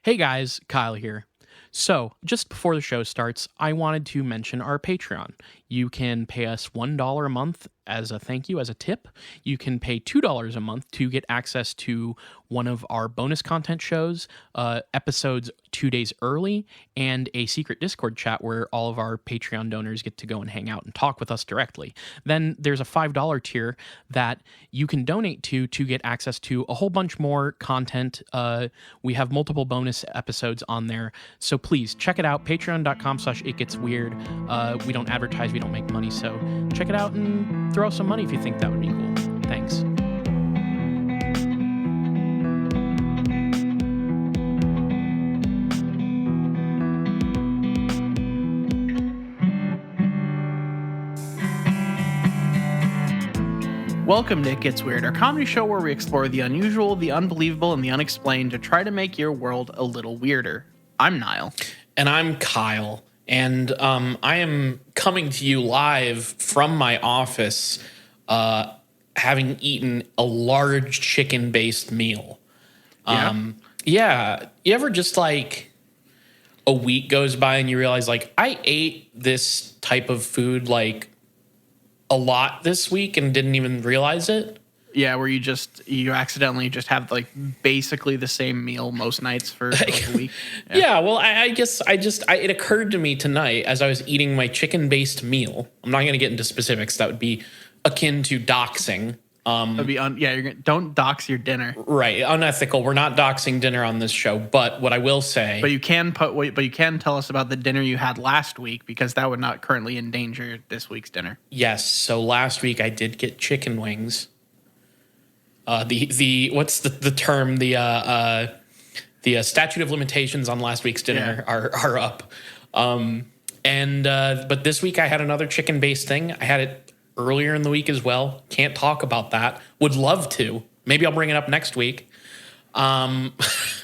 Hey guys, Kyle here. So, just before the show starts, I wanted to mention our Patreon. You can pay us $1 a month as a thank you, as a tip. You can pay $2 a month to get access to one of our bonus content shows, episodes 2 days early, and a secret Discord chat where all of our Patreon donors get to go and hang out and talk with us directly. Then there's a $5 tier that you can donate to get access to a whole bunch more content. We have multiple bonus episodes on there. So please check it out. Patreon.com/itgetsweird. We don't advertise, we don't make money. So check it out and throw some money if you think that would be cool. Thanks. Welcome to It Gets Weird, our comedy show where we explore the unusual, the unbelievable, and the unexplained to try to make your world a little weirder. I'm Niall. And I'm Kyle. And I am coming to you live from my office, having eaten a large chicken-based meal. Yeah. You ever just like a week goes by and you realize like I ate this type of food like a lot this week and didn't even realize it? Yeah, where you accidentally just have like basically the same meal most nights for like a week. Yeah, well, I guess it occurred to me tonight as I was eating my chicken-based meal. I'm not going to get into specifics. That would be akin to doxing. That'd be don't dox your dinner. Right, unethical. We're not doxing dinner on this show, but what I will say, But you can tell us about the dinner you had last week because that would not currently endanger this week's dinner. yes. So last week I did get chicken wings. The what's the term? The statute of limitations on last week's dinner are up. But this week I had another chicken-based thing. I had it earlier in the week as well. Can't talk about that. Would love to. Maybe I'll bring it up next week,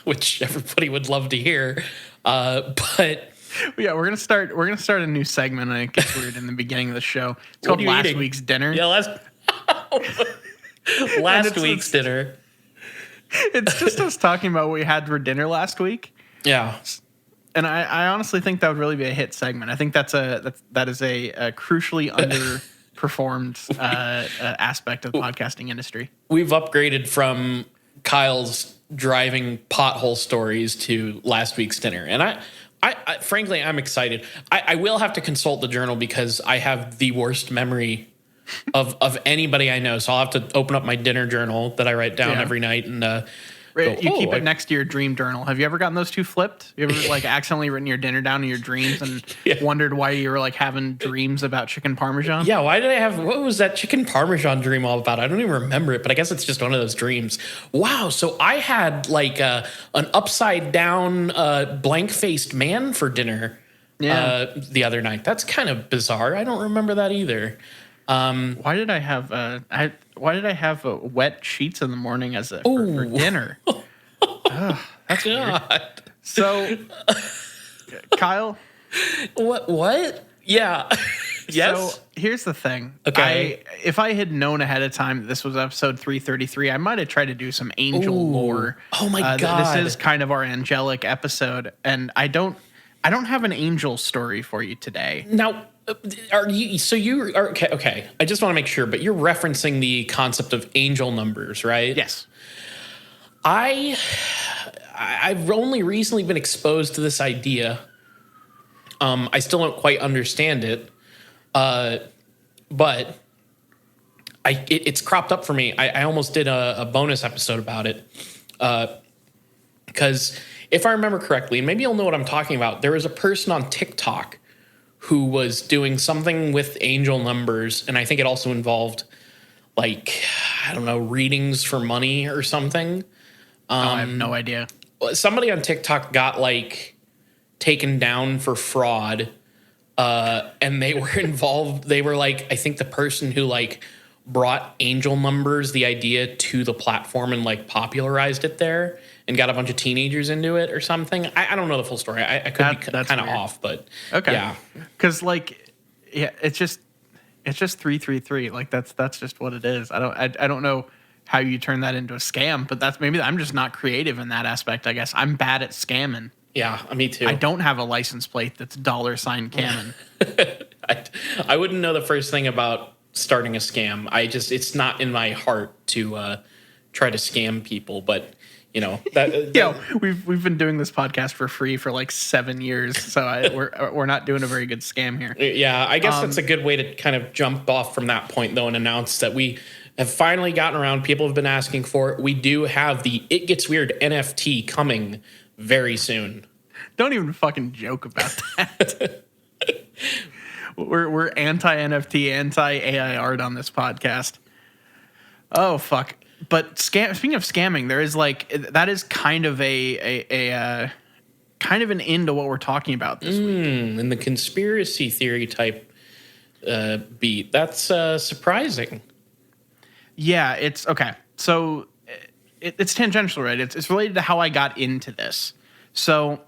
which everybody would love to hear. But yeah, we're gonna start a new segment and it gets weird in the beginning of the show. It's called Last Week's Dinner. Yeah, last week's dinner. It's just us talking about what we had for dinner last week. Yeah. And I honestly think that would really be a hit segment. I think that is a crucially underperformed aspect of the podcasting industry. We've upgraded from Kyle's driving pothole stories to last week's dinner. And I frankly, I'm excited. I will have to consult the journal because I have the worst memory of anybody I know. So I'll have to open up my dinner journal that I write down every night and keep it next to your dream journal. Have you ever gotten those two flipped? You ever like accidentally written your dinner down in your dreams and wondered why you were like having dreams about chicken parmesan? Yeah, what was that chicken parmesan dream all about? I don't even remember it, but I guess it's just one of those dreams. Wow, so I had like an upside down blank-faced man for dinner the other night. That's kind of bizarre. I don't remember that either. Why did I have wet sheets in the morning as for dinner? That's weird. So, Kyle, what? Yeah. Yes. So here's the thing. Okay. If I had known ahead of time that this was episode 333, I might have tried to do some angel lore. Oh my God. This is kind of our angelic episode, and I don't have an angel story for you today. Now, okay. I just want to make sure, but you're referencing the concept of angel numbers, right? Yes. I've only recently been exposed to this idea. I still don't quite understand it, but it's cropped up for me. I almost did a bonus episode about it because if I remember correctly, and maybe you'll know what I'm talking about, there was a person on TikTok who was doing something with angel numbers, and I think it also involved, like, I don't know, readings for money or something. I have no idea. Somebody on TikTok got, like, taken down for fraud, and they were involved. They were, like, I think the person who, like, brought angel numbers, the idea, to the platform and, like, popularized it there and got a bunch of teenagers into it or something. I don't know the full story. I could be kind of off, but okay. Yeah. Because it's just 333. Like that's just what it is. I don't know. how you turn that into a scam, but maybe I'm just not creative in that aspect. I guess I'm bad at scamming. Yeah, me too. I don't have a license plate that's $ Cammon. I wouldn't know the first thing about starting a scam. It's not in my heart to try to scam people, but we've been doing this podcast for free for like 7 years, so we're not doing a very good scam here. Yeah, I guess that's a good way to kind of jump off from that point though and announce that we have finally gotten around. People have been asking for it. We do have the It Gets Weird NFT coming very soon. Don't even fucking joke about that. We're anti-NFT, anti-AI art on this podcast. Oh fuck! But speaking of scamming, there is that is kind of a kind of an end to what we're talking about this week. In the conspiracy theory type beat, that's surprising. Yeah, it's okay. So it's tangential, right? It's related to how I got into this. So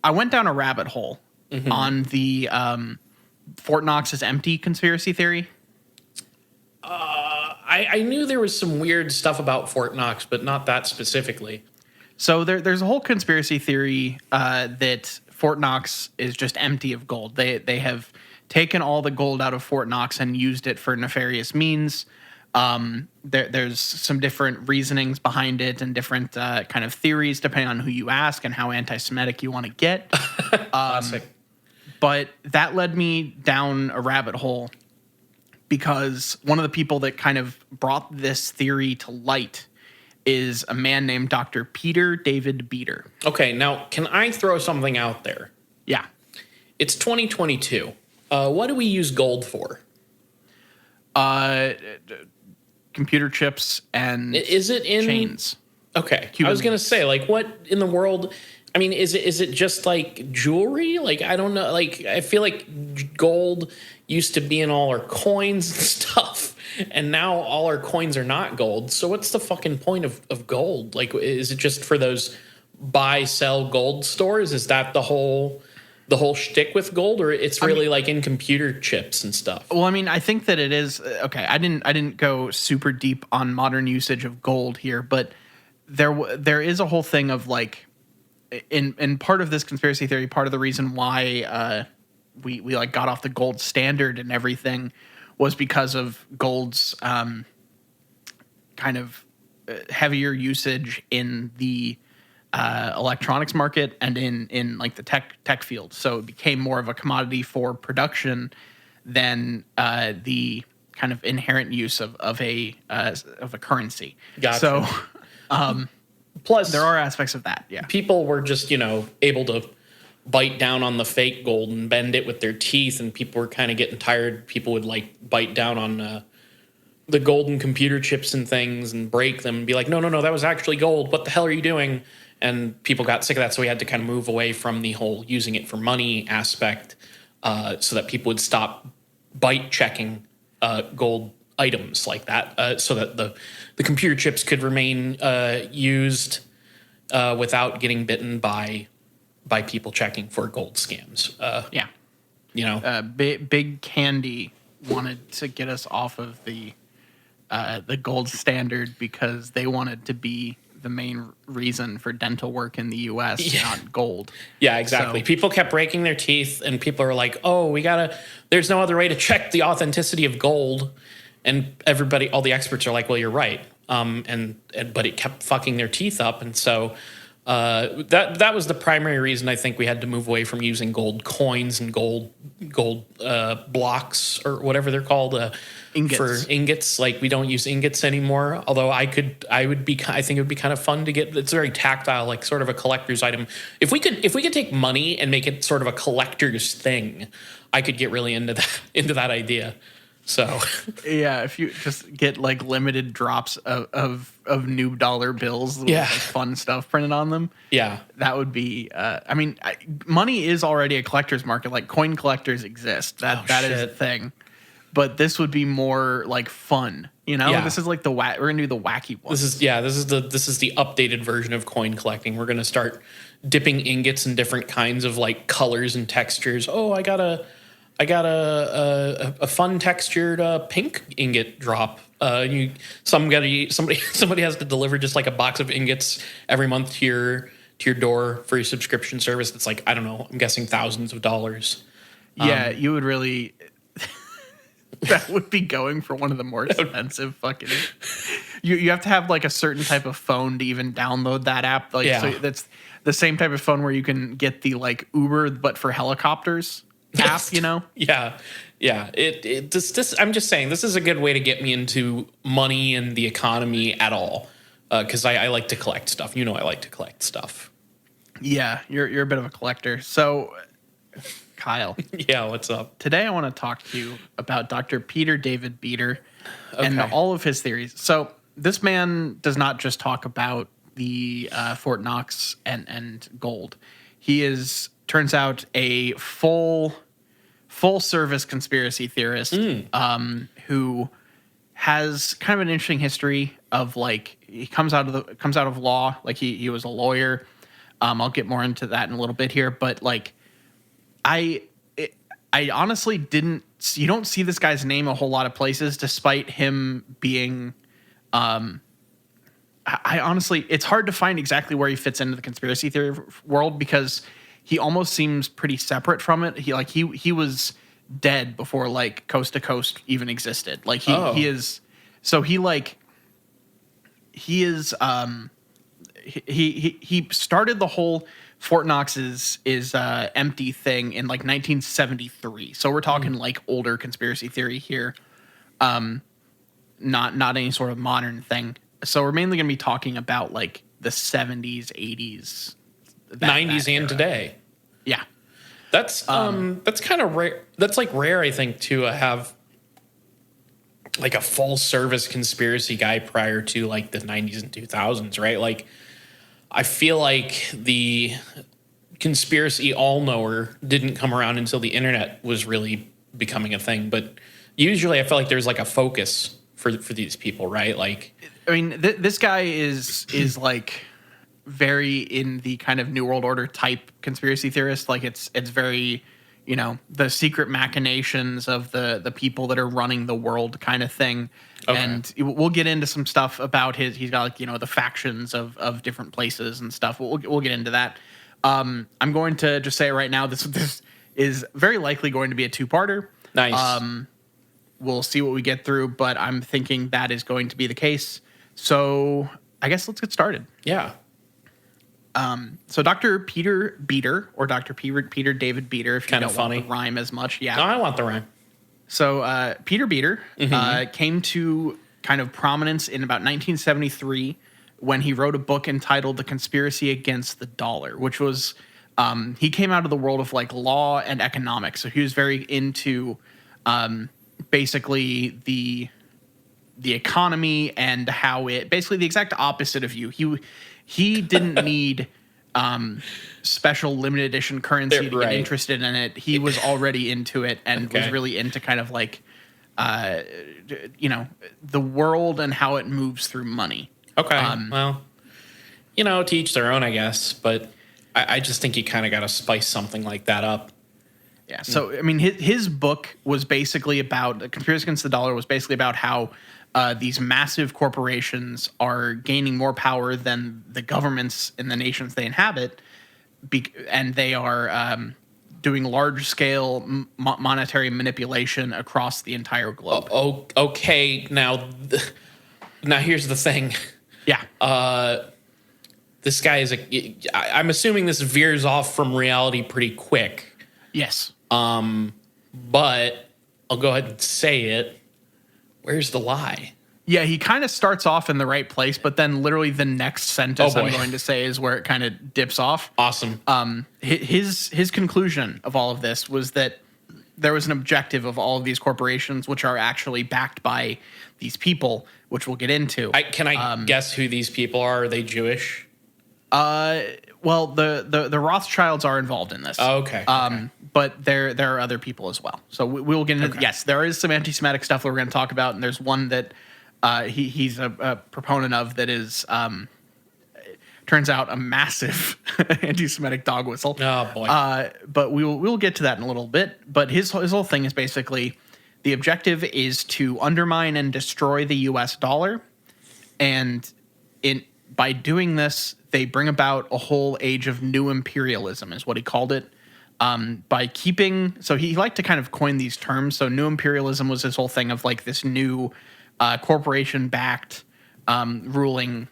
I went down a rabbit hole on the Fort Knox is empty conspiracy theory. I knew there was some weird stuff about Fort Knox, but not that specifically. So there's a whole conspiracy theory that Fort Knox is just empty of gold. They have taken all the gold out of Fort Knox and used it for nefarious means. There's some different reasonings behind it and different kind of theories depending on who you ask and how anti-Semitic you want to get. Classic. But that led me down a rabbit hole because one of the people that kind of brought this theory to light is a man named Dr. Peter David Beater. Okay, now can I throw something out there? Yeah. It's 2022. What do we use gold for? Computer chips and is it in chains. Okay. Cuban I was going to links. say, like, what in the world? I mean, is it just like jewelry? Like, I don't know. Like, I feel like gold used to be in all our coins and stuff, and now all our coins are not gold. So what's the fucking point of gold? Like, is it just for those buy, sell gold stores? Is that the whole shtick with gold, or it's really like in computer chips and stuff? Well, I mean, I think that it is okay. I didn't go super deep on modern usage of gold here, but there is a whole thing of like in part of this conspiracy theory, part of the reason why we like got off the gold standard and everything was because of gold's kind of heavier usage in the electronics market and in like the tech field. So it became more of a commodity for production than the kind of inherent use of a currency. Gotcha. So plus there are aspects of that. Yeah. People were just, able to bite down on the fake gold and bend it with their teeth, and people were kind of getting tired. People would like bite down on the golden computer chips and things and break them and be like, no, that was actually gold. What the hell are you doing? And people got sick of that, so we had to kind of move away from the whole using it for money aspect so that people would stop bite checking gold items like that so that the computer chips could remain used without getting bitten by people checking for gold scams. Big Candy wanted to get us off of the gold standard because they wanted to be the main reason for dental work in the U.S., not gold. Yeah, exactly. So, people kept breaking their teeth, and people are like, "Oh, there's no other way to check the authenticity of gold." And everybody, all the experts are like, "Well, you're right." But it kept fucking their teeth up, and so that was the primary reason I think we had to move away from using gold coins and gold blocks or whatever they're called. Ingots. For ingots, like we don't use ingots anymore. Although I think it would be kind of fun to get. It's very tactile, like sort of a collector's item. If we could take money and make it sort of a collector's thing, I could get really into that idea. So yeah, if you just get like limited drops of new dollar bills with like fun stuff printed on them, that would be. Money is already a collector's market. Like coin collectors exist. That is a thing. But this would be more like fun, This is like we're gonna do the wacky one. This is the updated version of coin collecting. We're gonna start dipping ingots in different kinds of like colors and textures. Oh, I got I got a fun textured pink ingot drop. Somebody has to deliver just like a box of ingots every month to your door for your subscription service. That's like, I don't know, I'm guessing thousands of dollars. Yeah, you would really. That would be going for one of the more expensive fucking. You have to have like a certain type of phone to even download that app. Like, Yeah. so that's the same type of phone where you can get the like Uber but for helicopters app. You know? Yeah. I'm just saying, this is a good way to get me into money and the economy at all. Because I like to collect stuff. You know, I like to collect stuff. Yeah, you're a bit of a collector. So, Kyle, Yeah, what's up? today I want to talk to you about Dr. Peter David Beater and Okay. all of his theories. So this man does not just talk about the Fort Knox and gold. He is, turns out, a full service conspiracy theorist who has kind of an interesting history of like he comes out of law. Like he was a lawyer. I'll get more into that in a little bit here, but like I honestly didn't. You don't see this guy's name a whole lot of places, despite him being. I honestly, it's hard to find exactly where he fits into the conspiracy theory world because he almost seems pretty separate from it. He was dead before like Coast to Coast even existed. Like he is. So he started the whole Fort Knox is empty thing in like 1973. So we're talking like older conspiracy theory here, not any sort of modern thing. So we're mainly going to be talking about like the 70s, 80s, 90s and today. Yeah, That's kind of rare. That's like rare, I think, to have like a full service conspiracy guy prior to like the 90s and 2000s, right? Like, I feel like the conspiracy all-knower didn't come around until the internet was really becoming a thing. But usually I feel like there's like a focus for these people, right? Like, I mean, this guy is like very in the kind of New World Order type conspiracy theorist. Like it's very, you know, the secret machinations of the people that are running the world kind of thing. Okay. And we'll get into some stuff about he's got like, you know, the factions of different places and stuff. We'll get into that. I'm going to just say right now, this is very likely going to be a two-parter. nice. We'll see what we get through, but I'm thinking that is going to be the case. So I guess let's get started. Yeah. So Dr. Peter Beater, or Dr. Peter David Beater, if you Kinda don't funny. want the rhyme as much. Yeah. No, I want the rhyme. So Peter Beater came to kind of prominence in about 1973 when he wrote a book entitled The Conspiracy Against the Dollar, which was he came out of the world of like law and economics. So he was very into basically the economy and how it basically the exact opposite of you. He didn't need special limited edition currency to Right. get interested in it. He was already into it and was Okay. really into kind of like you know, the world and how it moves through money. Okay. Well, you know, to each their own, I guess. But I just think you kind of got to spice something like that up. Yeah. So, I mean, his book was basically about Conspiracy Against the Dollar was basically about how these massive corporations are gaining more power than the governments in the nations they inhabit. And they are doing large scale monetary manipulation across the entire globe. Oh, okay. Now here's the thing. Yeah. This guy is I'm assuming this veers off from reality pretty quick. Yes. But I'll go ahead and say it. Where's the lie? Yeah, he kind of starts off in the right place, but then literally the next sentence Oh, boy. I'm going to say is where it kind of dips off. Awesome. His conclusion of all of this was that there was an objective of all of these corporations, which are actually backed by these people, which we'll get into. Can I guess who these people are? Are they Jewish? Well, the Rothschilds are involved in this. Oh, okay. But there are other people as well. So we'll get into. Okay. Yes, there is some anti-Semitic stuff that we're going to talk about, and there's one that he's a proponent of that is turns out a massive anti-Semitic dog whistle. Oh boy. But we'll get to that in a little bit. But his whole thing is basically the objective is to undermine and destroy the U.S. dollar, and by doing this, they bring about a whole age of new imperialism, is what he called it. By keeping, so he liked to kind of coin these terms. So new imperialism was his whole thing of like this new corporation-backed ruling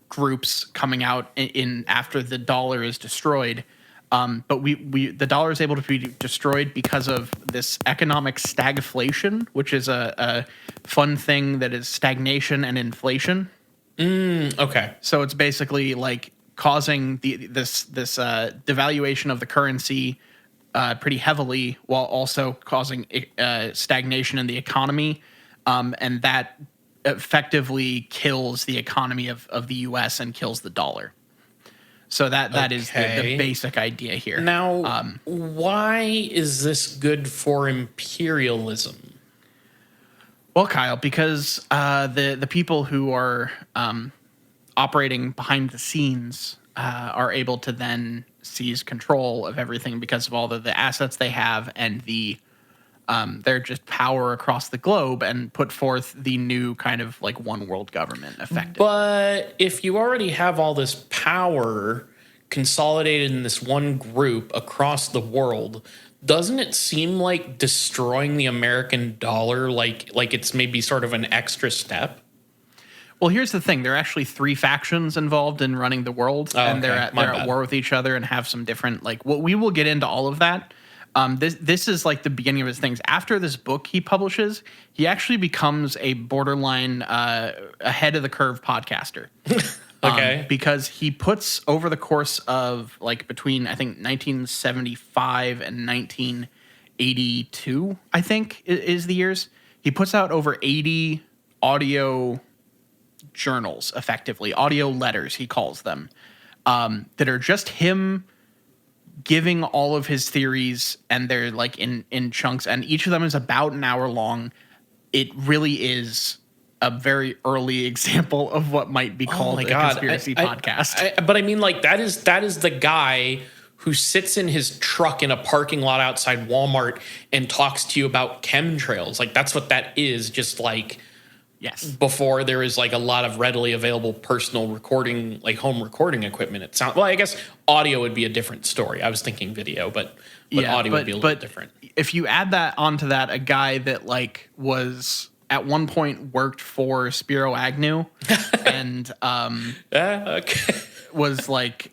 groups coming out in after the dollar is destroyed. But the dollar is able to be destroyed because of this economic stagflation, which is a fun thing that is stagnation and inflation. Okay. So it's basically like causing this devaluation of the currency pretty heavily, while also causing stagnation in the economy, and that effectively kills the economy of the U.S. and kills the dollar. So that is the basic idea here. Now, why is this good for imperialism? Well, Kyle, because the people who are operating behind the scenes are able to then seize control of everything because of all the assets they have and their just power across the globe, and put forth the new kind of like one world government effective. But if you already have all this power consolidated in this one group across the world, doesn't it seem like destroying the American dollar, like it's maybe sort of an extra step? Well, here's the thing. There are actually 3 factions involved in running the world, and they're at war with each other and have some different, like, we will get into all of that. This is like the beginning of his things. After this book he publishes, he actually becomes a borderline ahead of the curve podcaster. Okay. Because he puts over the course of like between, I think, 1975 and 1982, I think is the years, he puts out over 80 audio journals, effectively audio letters, he calls them, that are just him giving all of his theories, and they're like in chunks, and each of them is about an hour long. It really is a very early example of what might be called a conspiracy podcast. But I mean, like, that is the guy who sits in his truck in a parking lot outside Walmart and talks to you about chemtrails. Like, that's what that is. Just like, yes, before there is like a lot of readily available personal recording, like home recording equipment. It sounds, well, I guess audio would be a different story. I was thinking video, but audio would be a little different. If you add that onto that, a guy that like was at one point worked for Spiro Agnew and was like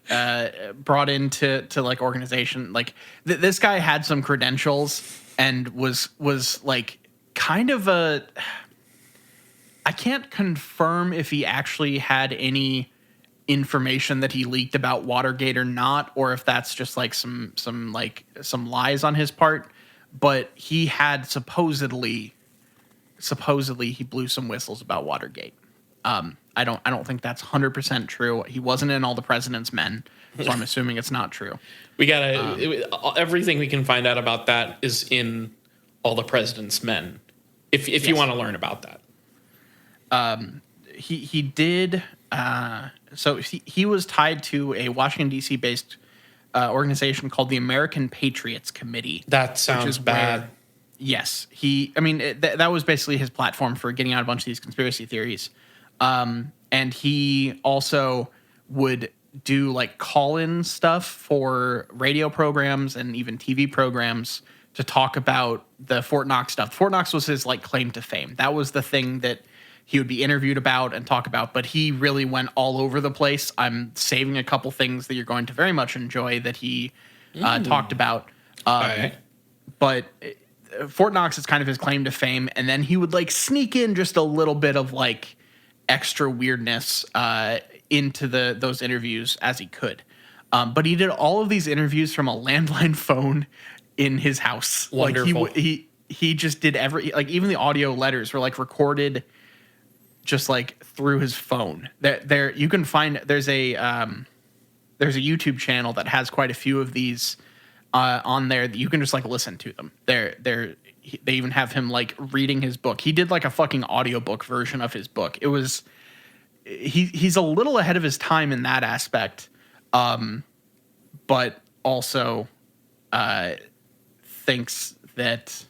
brought into like organization, like this guy had some credentials and was like kind of a, I can't confirm if he actually had any information that he leaked about Watergate or not, or if that's just like some lies on his part, but he had supposedly he blew some whistles about Watergate. I don't think that's 100% true. He wasn't in All the President's Men, so I'm assuming it's not true. We gotta everything we can find out about that is in All the President's Men. If yes, you want to learn about that. He did. So he was tied to a Washington D.C. based organization called the American Patriots Committee. That sounds bad. Yes, that was basically his platform for getting out a bunch of these conspiracy theories. And he also would do like call-in stuff for radio programs and even TV programs to talk about the Fort Knox stuff. Fort Knox was his like claim to fame. That was the thing that he would be interviewed about and talk about, but he really went all over the place. I'm saving a couple things that you're going to very much enjoy that he talked about. But Fort Knox is kind of his claim to fame, and then he would like sneak in just a little bit of like extra weirdness into those interviews as he could. But he did all of these interviews from a landline phone in his house. Wonderful. Like he just did even the audio letters were like recorded just like through his phone. There you can find there's a YouTube channel that has quite a few of these on there that you can just like listen to them. They even have him like reading his book. He did like a fucking audiobook version of his book. It was he's a little ahead of his time in that aspect, but also thinks that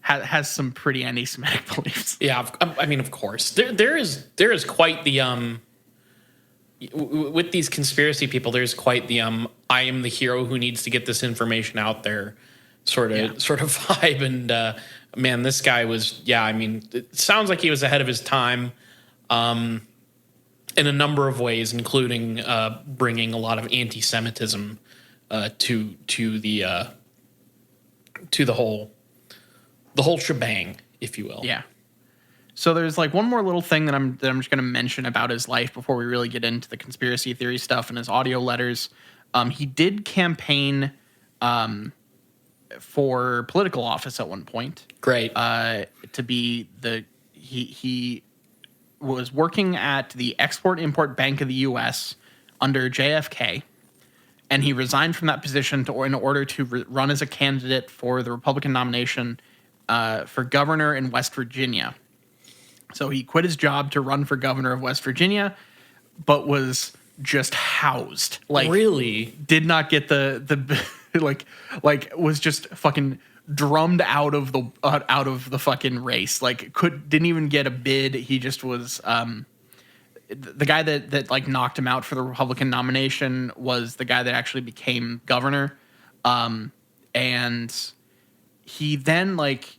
has some pretty anti-Semitic beliefs. Yeah, I mean, of course, there is quite the with these conspiracy people. There's quite the I am the hero who needs to get this information out there sort of vibe. And man, this guy was, I mean, it sounds like he was ahead of his time in a number of ways, including bringing a lot of anti-Semitism to the whole shebang, if you will. Yeah. So there's like one more little thing that I'm just going to mention about his life before we really get into the conspiracy theory stuff and his audio letters. He did campaign for political office at one point. Great. To be he was working at the Export-Import Bank of the U.S. under JFK, and he resigned from that position in order to run as a candidate for the Republican nomination for governor in West Virginia. So he quit his job to run for governor of West Virginia, but was just housed. Like, really? Did not get the like was just fucking drummed out of the fucking race. Like, didn't even get a bid. He just was the guy that like knocked him out for the Republican nomination was the guy that actually became governor. And he then like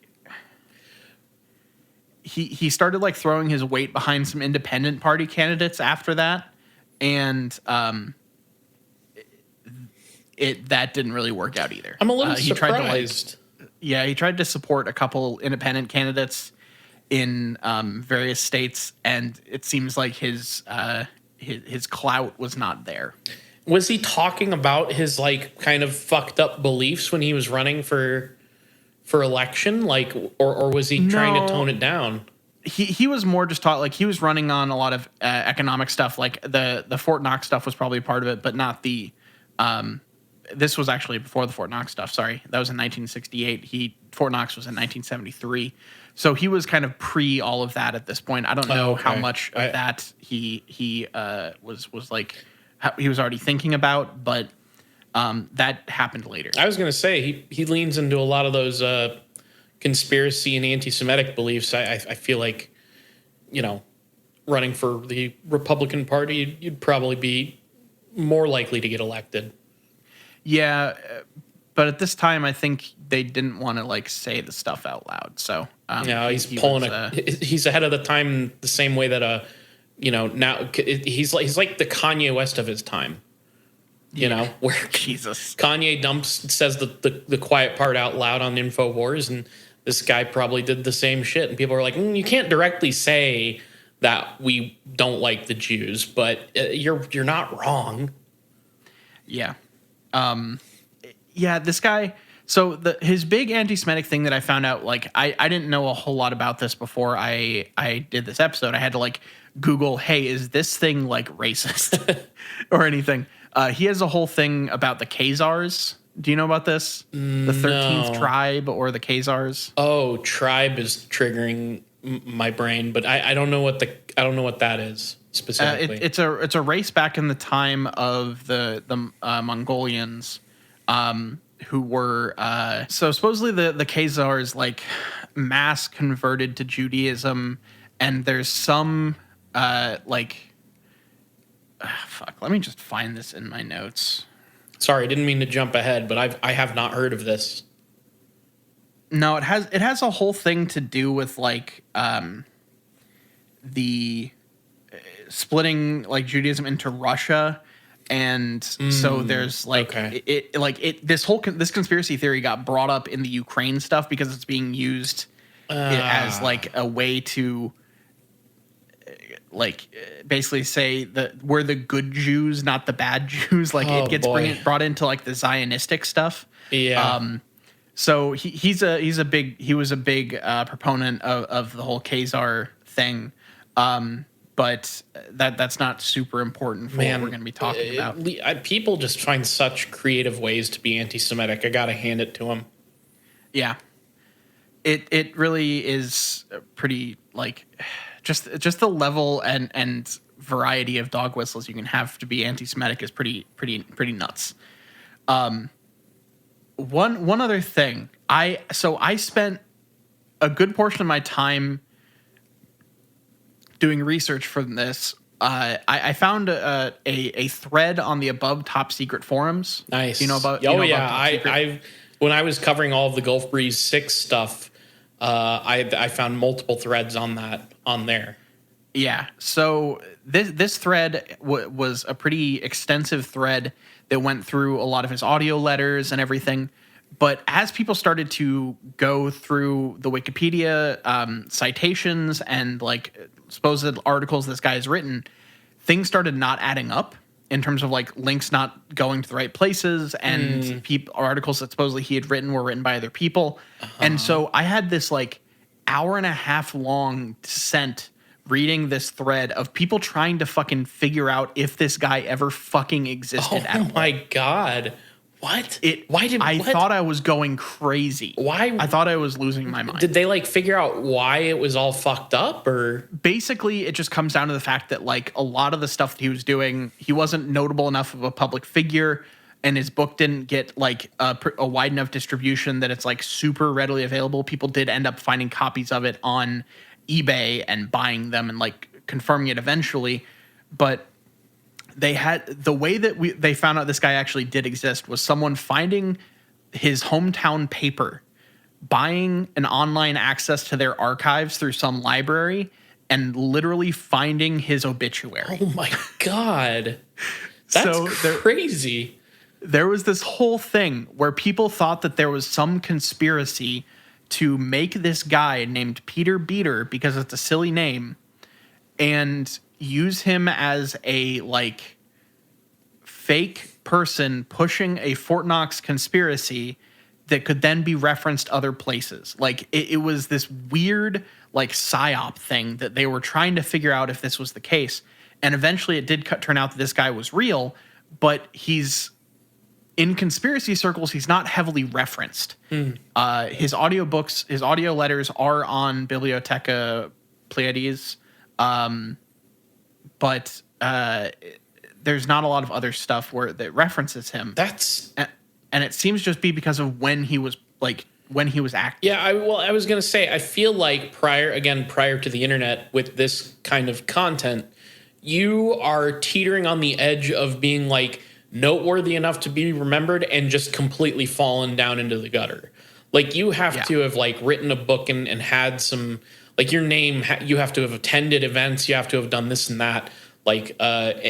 he started like throwing his weight behind some independent party candidates after that, and that didn't really work out either. I'm a little surprised. He tried to support a couple independent candidates in various states, and it seems like his clout was not there. Was he talking about his like kind of fucked up beliefs when he was running for election, like, or was he trying to tone it down? He was more just taught, like, he was running on a lot of economic stuff, like the Fort Knox stuff was probably part of it, but not the this was actually before the Fort Knox stuff. Sorry, that was in 1968. Fort Knox was in 1973, so he was kind of pre all of that at this point. I don't know how much of that he was like he was already thinking about, but that happened later. I was going to say he leans into a lot of those conspiracy and anti-Semitic beliefs. I feel like, you know, running for the Republican Party, you'd probably be more likely to get elected. Yeah, but at this time, I think they didn't want to like say the stuff out loud. So he's ahead of the time the same way that now he's like the Kanye West of his time. You know, where Jesus Kanye says the quiet part out loud on InfoWars, and this guy probably did the same shit. And people are like, you can't directly say that we don't like the Jews, but you're not wrong. Yeah. This guy. So his big anti-Semitic thing that I found out, like, I didn't know a whole lot about this before I did this episode. I had to like Google, hey, is this thing like racist or anything? He has a whole thing about the Khazars. Do you know about this? The 13th tribe or the Khazars? Oh, tribe is triggering my brain, but I don't know what that is specifically. It's a race back in the time of the Mongolians, who were so supposedly the Khazars like mass converted to Judaism, and there's some fuck. Let me just find this in my notes. Sorry, I didn't mean to jump ahead, but I have not heard of this. No, it has a whole thing to do with like the splitting like Judaism into Russia, and so there's like this conspiracy theory got brought up in the Ukraine stuff because it's being used as like a way to basically say that we're the good Jews, not the bad Jews. Like it gets brought into like the Zionistic stuff. Yeah. So he was a big proponent of the whole Khazar thing. But that's not super important for what we're going to be talking about. People just find such creative ways to be anti-Semitic. I got to hand it to them. Yeah. It really is pretty like just the level and variety of dog whistles you can have to be anti-Semitic is pretty nuts. One other thing, I spent a good portion of my time doing research for this. I found a thread on the Above Top Secret forums. Nice. You know about? Oh, you know yeah. Above Top Secret? When I was covering all of the Gulf Breeze 6 stuff, I found multiple threads on there. Yeah. So this thread was a pretty extensive thread that went through a lot of his audio letters and everything. But as people started to go through the Wikipedia citations and like supposed articles this guy has written, things started not adding up in terms of like links not going to the right places, and articles that supposedly he had written were written by other people. And so I had this like hour and a half long descent reading this thread of people trying to fucking figure out if this guy ever fucking existed at all. Oh my God. What? I thought I was going crazy. Why? I thought I was losing my mind. Did they like figure out why it was all fucked up, or? Basically, it just comes down to the fact that like a lot of the stuff that he was doing, he wasn't notable enough of a public figure, and his book didn't get like a wide enough distribution that it's like super readily available. People did end up finding copies of it on eBay and buying them and like confirming it eventually, but they had the way that they found out this guy actually did exist was someone finding his hometown paper, buying an online access to their archives through some library, and literally finding his obituary. Oh my God. That's crazy. There was this whole thing where people thought that there was some conspiracy to make this guy named Peter Beater, because it's a silly name, and use him as a like fake person pushing a Fort Knox conspiracy that could then be referenced other places. Like it was this weird like psyop thing that they were trying to figure out if this was the case. And eventually it did turn out that this guy was real, but he's in conspiracy circles, he's not heavily referenced. His audiobooks, his audio letters are on Bibliotheca Pleiades. But there's not a lot of other stuff that references him. And it seems just be because of when he was active. Yeah, I was gonna say, I feel like prior to the internet with this kind of content, you are teetering on the edge of being like noteworthy enough to be remembered and just completely fallen down into the gutter. Like you have to have like written a book and had some. Like your name, you have to have attended events, you have to have done this and that. Like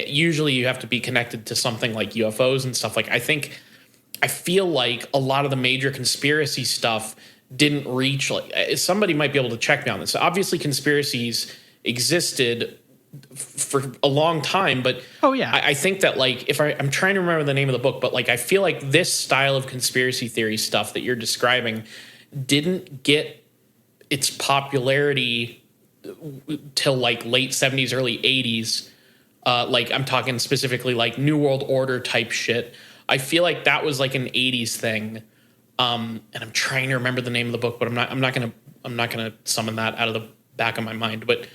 usually you have to be connected to something like UFOs and stuff. Like I feel like a lot of the major conspiracy stuff didn't reach, like somebody might be able to check me on this. Obviously conspiracies existed for a long time, but I think that like if I'm trying to remember the name of the book, but like I feel like this style of conspiracy theory stuff that you're describing didn't get its popularity till like late 70s, early 80s. Like I'm talking specifically like New World Order type shit. I feel like that was like an 80s thing. And I'm trying to remember the name of the book, but I'm not gonna summon that out of the back of my mind. But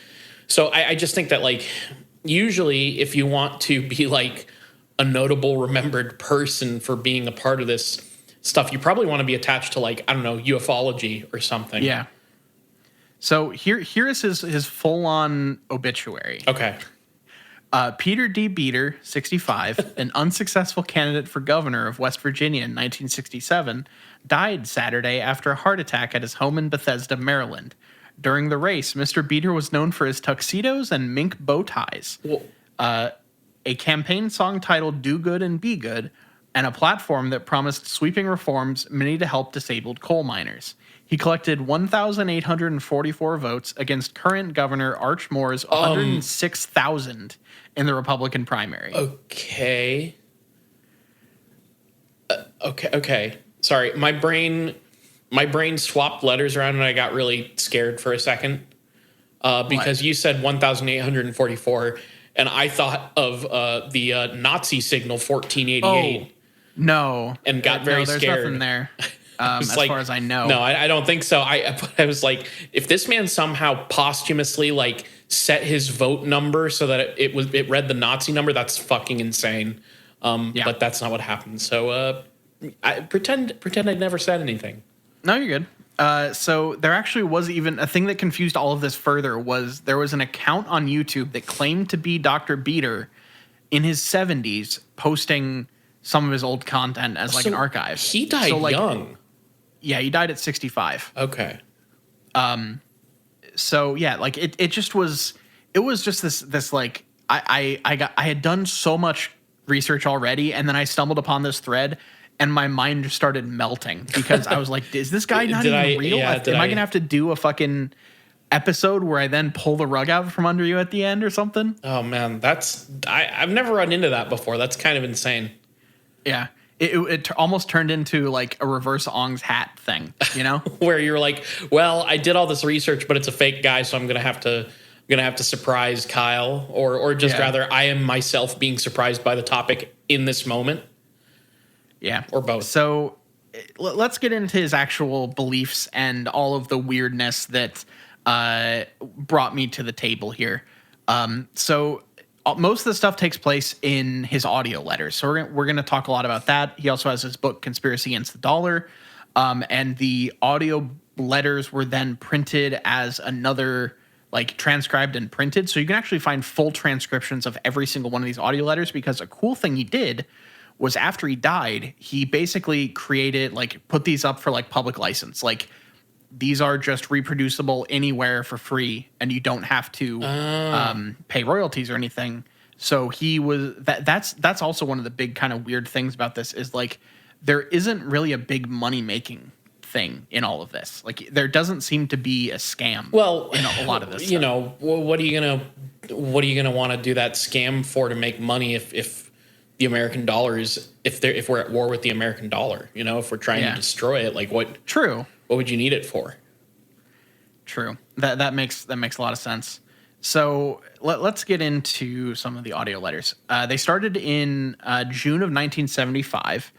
so I just think that like usually if you want to be like a notable remembered person for being a part of this stuff, you probably want to be attached to like, I don't know, ufology or something. Yeah. So here is his full-on obituary. Okay. Peter D. Beater, 65, an unsuccessful candidate for governor of West Virginia in 1967, died Saturday after a heart attack at his home in Bethesda, Maryland. During the race, Mr. Beater was known for his tuxedos and mink bow ties, a campaign song titled Do Good and Be Good, and a platform that promised sweeping reforms, many to help disabled coal miners. He collected 1,844 votes against current Governor Arch Moore's 106,000 in the Republican primary. Okay. Okay. Sorry, my brain swapped letters around and I got really scared for a second because you said 1,844, and I thought of the Nazi signal 1488. Oh, no, and got very there's scared. Nothing there. As like, far as I know. No, I don't think so. I was like, if this man somehow posthumously like set his vote number so that it read the Nazi number. That's fucking insane. But that's not what happened. So I pretend I never said anything. No, you're good. So there actually was even a thing that confused all of this further. Was there was an account on YouTube that claimed to be Dr. Beater in his 70s, posting some of his old content as like an archive. He died young. Yeah, he died at 65. Okay. So yeah, like it just was. It was just this like I had done so much research already, and then I stumbled upon this thread, and my mind just started melting because I was like, is this guy not even real? Am I gonna have to do a fucking episode where I then pull the rug out from under you at the end or something? Oh man, I've never run into that before. That's kind of insane. Yeah. It almost turned into like a reverse Ong's hat thing, you know? Where you're like, well, I did all this research, but it's a fake guy, so I'm gonna have to surprise Kyle, or just rather, I am myself being surprised by the topic in this moment. Yeah, or both. So let's get into his actual beliefs and all of the weirdness that brought me to the table here. So most of the stuff takes place in his audio letters. So we're going to talk a lot about that. He also has his book, Conspiracy Against the Dollar. And the audio letters were then printed as another, like transcribed and printed. So you can actually find full transcriptions of every single one of these audio letters, because a cool thing he did was after he died, he basically created, like, put these up for like public license. Like, these are just reproducible anywhere for free, and you don't have to pay royalties or anything. So he was that's also one of the big kind of weird things about this is, like, there isn't really a big money making thing in all of this. Like, there doesn't seem to be a scam. Well, in a lot of this. You know, what are you gonna want to do that scam for to make money if the American dollar is if we're at war with the American dollar? You know, if we're trying to destroy it, like what? True. What would you need it for? True. That makes a lot of sense. So let's get into some of the audio letters. They started in June of 1975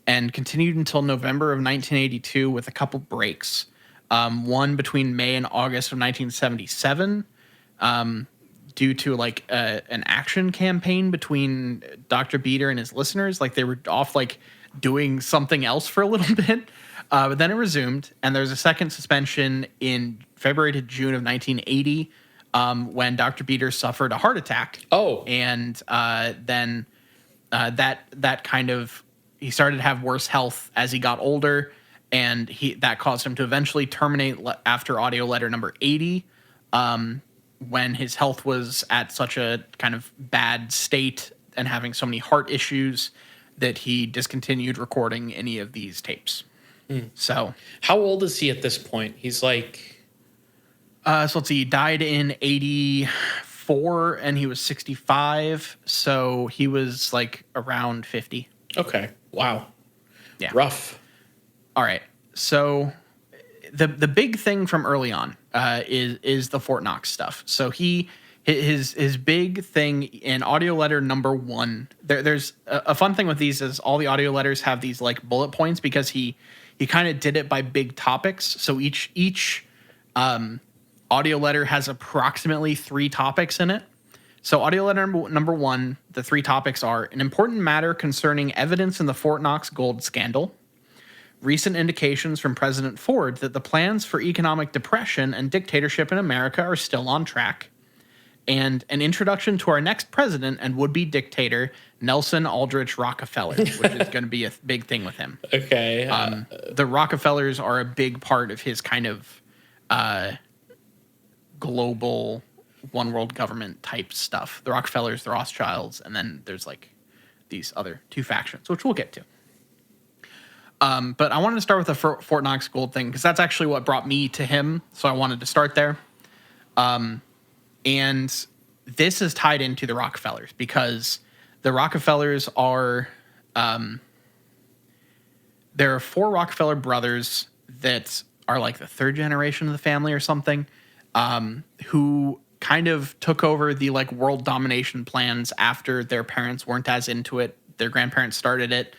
and continued until November of 1982 with a couple breaks. One between May and August of 1977 due to like an action campaign between Dr. Beater and his listeners. Like, they were off like doing something else for a little bit. But then it resumed, and there's a second suspension in February to June of 1980 when Dr. Beater suffered a heart attack. Oh. And then that kind of, he started to have worse health as he got older, and that caused him to eventually terminate after audio letter number 80 when his health was at such a kind of bad state and having so many heart issues that he discontinued recording any of these tapes. So how old is he at this point? He's like, so let's see, he died in 84 and he was 65. So he was like around 50. Okay. Wow. Yeah. Rough. All right. So the big thing from early on is the Fort Knox stuff. So his big thing in audio letter number 1, there's a fun thing with these is all the audio letters have these like bullet points because he kind of did it by big topics. So each audio letter has approximately 3 topics in it. So audio letter number 1, the 3 topics are: an important matter concerning evidence in the Fort Knox gold scandal, recent indications from President Ford that the plans for economic depression and dictatorship in America are still on track, and an introduction to our next president and would-be dictator, Nelson Aldrich Rockefeller, which is going to be a big thing with him. Okay. The Rockefellers are a big part of his kind of global one world government type stuff. The Rockefellers, the Rothschilds, and then there's like these other 2 factions, which we'll get to. But I wanted to start with the Fort Knox gold thing because that's actually what brought me to him. So I wanted to start there. And this is tied into the Rockefellers because the Rockefellers are, there are 4 Rockefeller brothers that are like the 3rd generation of the family or something, who kind of took over the like world domination plans after their parents weren't as into it. Their grandparents started it.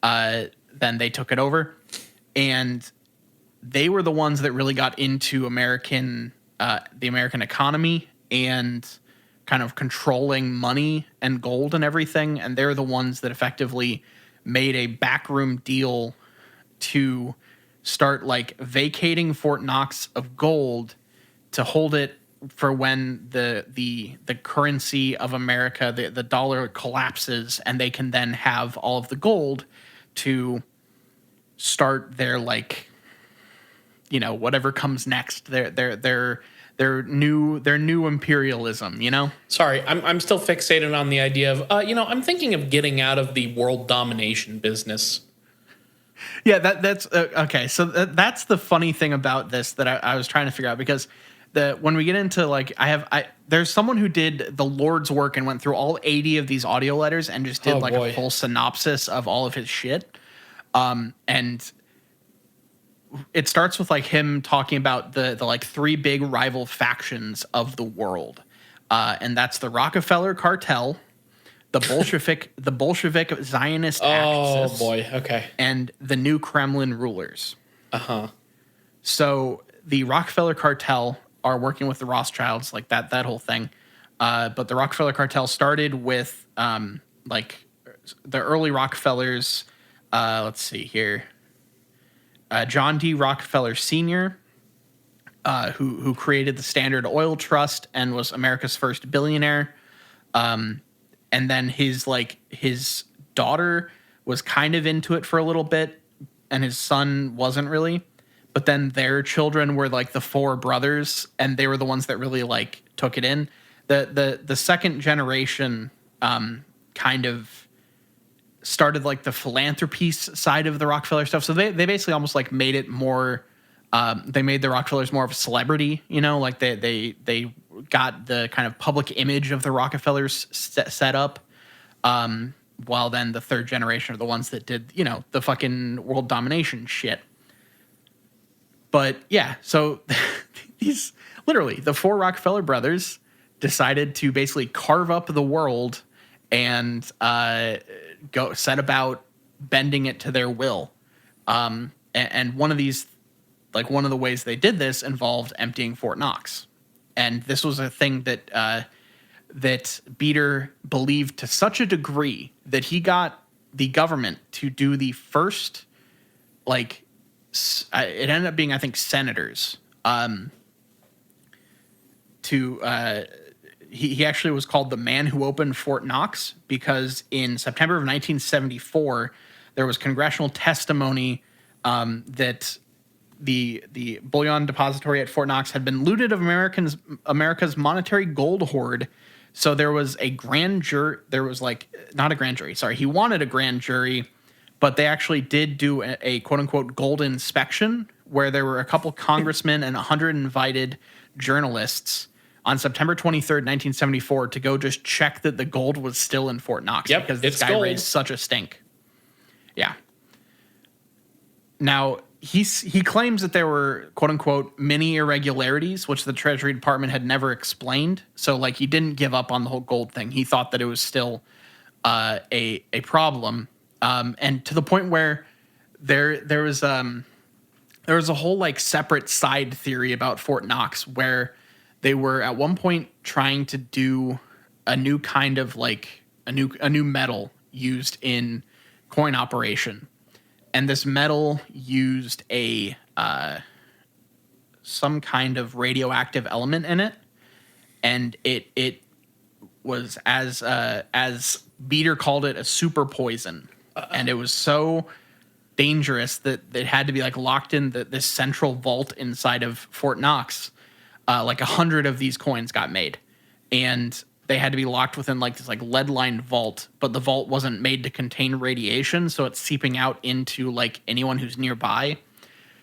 Then they took it over, and they were the ones that really got into the American economy and kind of controlling money and gold and everything. And they're the ones that effectively made a backroom deal to start like vacating Fort Knox of gold to hold it for when the currency of America, the dollar collapses, and they can then have all of the gold to start their like, you know, whatever comes next, their new imperialism, you know? Sorry, I'm still fixated on the idea of I'm thinking of getting out of the world domination business. Yeah, that's okay. So that's the funny thing about this that I was trying to figure out, because when we get into like there's someone who did the Lord's work and went through all 80 of these audio letters and just did a full synopsis of all of his shit. And it starts with like him talking about the like three big rival factions of the world. And that's the Rockefeller cartel, the Bolshevik Zionist axis. Oh boy, okay. And the new Kremlin rulers. Uh-huh. So the Rockefeller cartel are working with the Rothschilds, like that whole thing. But the Rockefeller cartel started with like the early Rockefellers. Let's see here. John D. Rockefeller Sr., who created the Standard Oil Trust and was America's first billionaire. And then his daughter was kind of into it for a little bit, and his son wasn't really. But then their children were like the four brothers, and they were the ones that really like took it in. The second generation kind of started like the philanthropy side of the Rockefeller stuff. So they basically almost like made it more. They made the Rockefellers more of a celebrity, you know, like they got the kind of public image of the Rockefellers set up. While then the third generation are the ones that did, you know, the fucking world domination shit. But yeah, so these literally the four Rockefeller brothers decided to basically carve up the world and go set about bending it to their will. And one of these, like one of the ways they did this involved emptying Fort Knox. And this was a thing that that Beater believed to such a degree that he got the government to do the first, like, it ended up being, I think, senators. He actually was called the man who opened Fort Knox, because in September of 1974, there was congressional testimony that the bullion depository at Fort Knox had been looted of America's monetary gold hoard. So there was a grand jury. There was not a grand jury. Sorry, he wanted a grand jury, but they actually did do a quote unquote gold inspection, where there were a couple congressmen and 100 invited journalists on September 23rd, 1974, to go just check that the gold was still in Fort Knox, because this guy raised such a stink. Yeah. Now, he claims that there were, quote unquote, many irregularities, which the Treasury Department had never explained. So, like, he didn't give up on the whole gold thing. He thought that it was still a problem. And to the point where there was a whole, like, separate side theory about Fort Knox, where they were at one point trying to do a new kind of like a new metal used in coin operation. And this metal used a some kind of radioactive element in it, and it was as Beater called it, a super poison, and it was so dangerous that it had to be like locked in this central vault inside of Fort Knox. Like 100 of these coins got made, and they had to be locked within like this like lead-lined vault, but the vault wasn't made to contain radiation, so it's seeping out into like anyone who's nearby.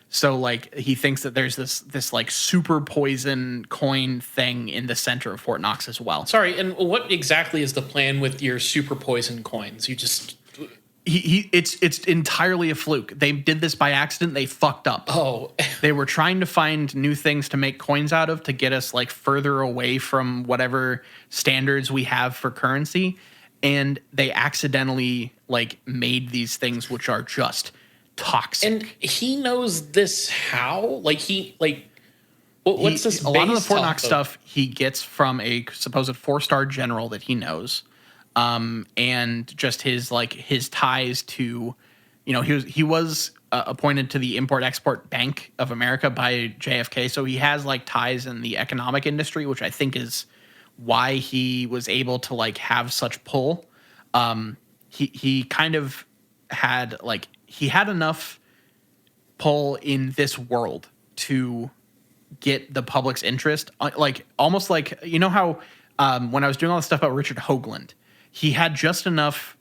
So like he thinks that there's this like super poison coin thing in the center of Fort Knox as well. Sorry, and what exactly is the plan with your super poison coins? You just it's entirely a fluke. They did this by accident. They fucked up. Oh. They were trying to find new things to make coins out of, to get us like further away from whatever standards we have for currency, and they accidentally like made these things which are just toxic. And he knows this how? What's this? A lot of the based Fort off Knox of? stuff he gets from a supposed 4-star general that he knows, and just his ties to, he was appointed to the Import Export Bank of America by JFK, so he has like ties in the economic industry, which I think is why he was able to like have such pull. He kind of had he had enough pull in this world to get the public's interest, like almost like, how when I was doing all this stuff about Richard Hoagland, he had just enough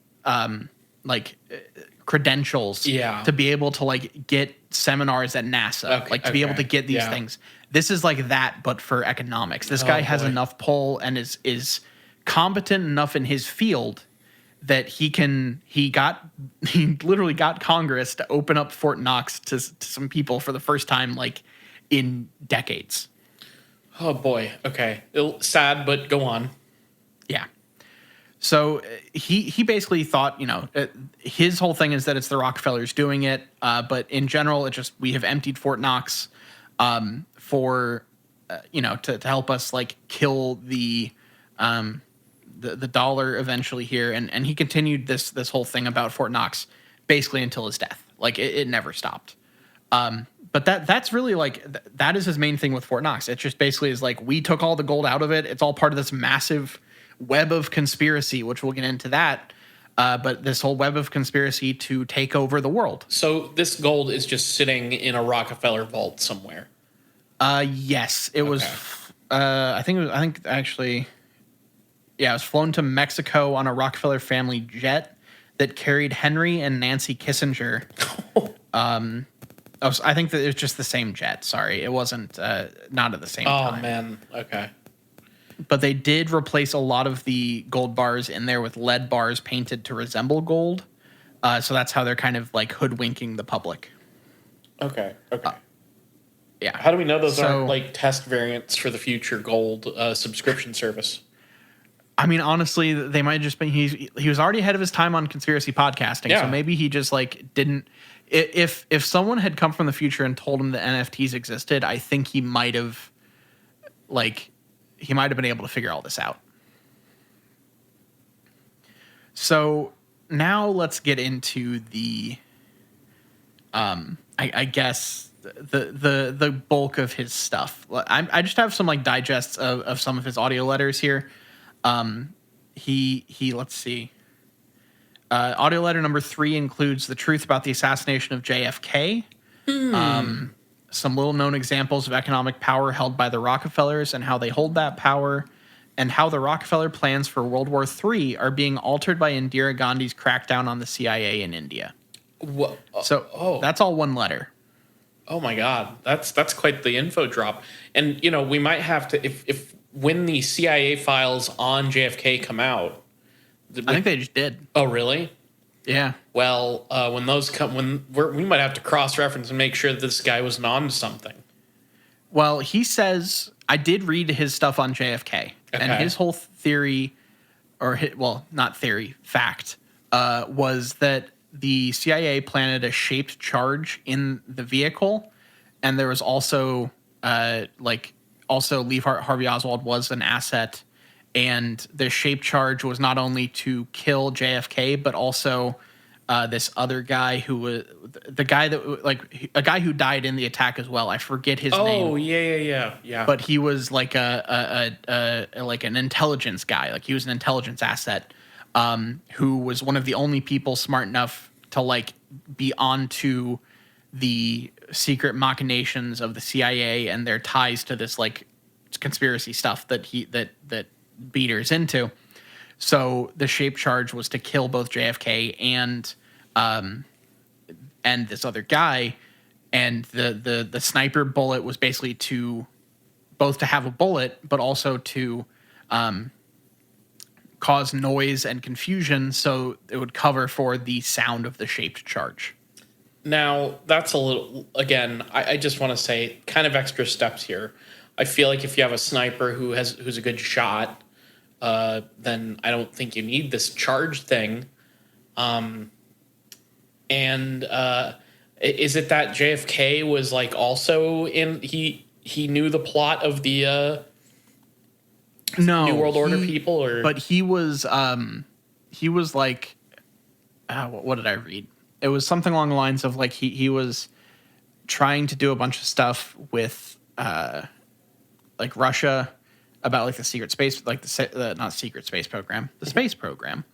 credentials to be able to like get seminars at NASA, to be able to get these things. This is like that, but for economics. This guy has enough pull and is competent enough in his field that he literally got Congress to open up Fort Knox to some people for the first time, like in decades. Oh boy. Okay. Sad, but go on. Yeah. So he basically thought, his whole thing is that it's the Rockefellers doing it. But in general, we have emptied Fort Knox for, to help us like kill the dollar eventually here. And he continued this whole thing about Fort Knox basically until his death. Like it never stopped. But that's really that is his main thing with Fort Knox. It just basically is like, we took all the gold out of it. It's all part of this massive web of conspiracy, which we'll get into that. But this whole web of conspiracy to take over the world. So this gold is just sitting in a Rockefeller vault somewhere. Yes, it was. I think actually, yeah, it was flown to Mexico on a Rockefeller family jet that carried Henry and Nancy Kissinger. I think that it was just the same jet. Sorry, it wasn't not at the same time. Oh man, okay. But they did replace a lot of the gold bars in there with lead bars painted to resemble gold. So that's how they're kind of like hoodwinking the public. Okay. Yeah. How do we know those aren't like test variants for the future gold subscription service? I mean, honestly, they might have just been he was already ahead of his time on conspiracy podcasting. Yeah. So maybe he just like didn't. If someone had come from the future and told him that NFTs existed, I think he might have been able to figure all this out. So now let's get into the, I guess the bulk of his stuff. I just have some like digests of some of his audio letters here. Let's see. Audio letter number 3 includes the truth about the assassination of JFK. Some little known examples of economic power held by the Rockefellers and how they hold that power, and how the Rockefeller plans for World War III are being altered by Indira Gandhi's crackdown on the CIA in India. What? That's all one letter. Oh my God, that's quite the info drop. And we might have to if when the CIA files on JFK come out. I think they just did. Oh really? Yeah. Well, when those come, we might have to cross-reference and make sure that this guy was on something. Well, he says, I did read his stuff on JFK, and his whole theory, not theory, fact, was that the CIA planted a shaped charge in the vehicle, and there was also, Lee Harvey Oswald was an asset. And the shaped charge was not only to kill JFK, but also this other guy who was a guy who died in the attack as well. I forget his name. Oh yeah. But he was like an intelligence guy. Like he was an intelligence asset, who was one of the only people smart enough to like be onto the secret machinations of the CIA and their ties to this like conspiracy stuff that Beater's into. So the shape charge was to kill both JFK and this other guy, and the sniper bullet was basically to have a bullet, but also to cause noise and confusion, so it would cover for the sound of the shaped charge. Now that's a little. Again, I just want to say, kind of extra steps here. I feel like if you have a sniper who's a good shot, then I don't think you need this charge thing. Is it that JFK was like also he knew the plot of the No, New World Order people, or but he was like, what did I read? It was something along the lines of like he was trying to do a bunch of stuff with like Russia about like the secret space, like the not secret space program, the space program.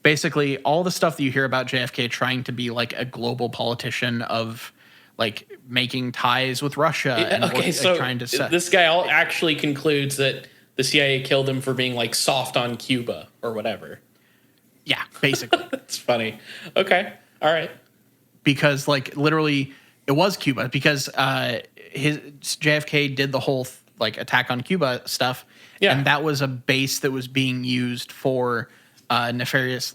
Basically, all the stuff that you hear about JFK trying to be like a global politician of like making ties with Russia and so trying to set. This guy actually concludes that the CIA killed him for being like soft on Cuba or whatever. Yeah, basically. It's funny. Okay, all right. Because like literally, it was Cuba because his JFK did the whole like attack on Cuba stuff, and that was a base that was being used for nefarious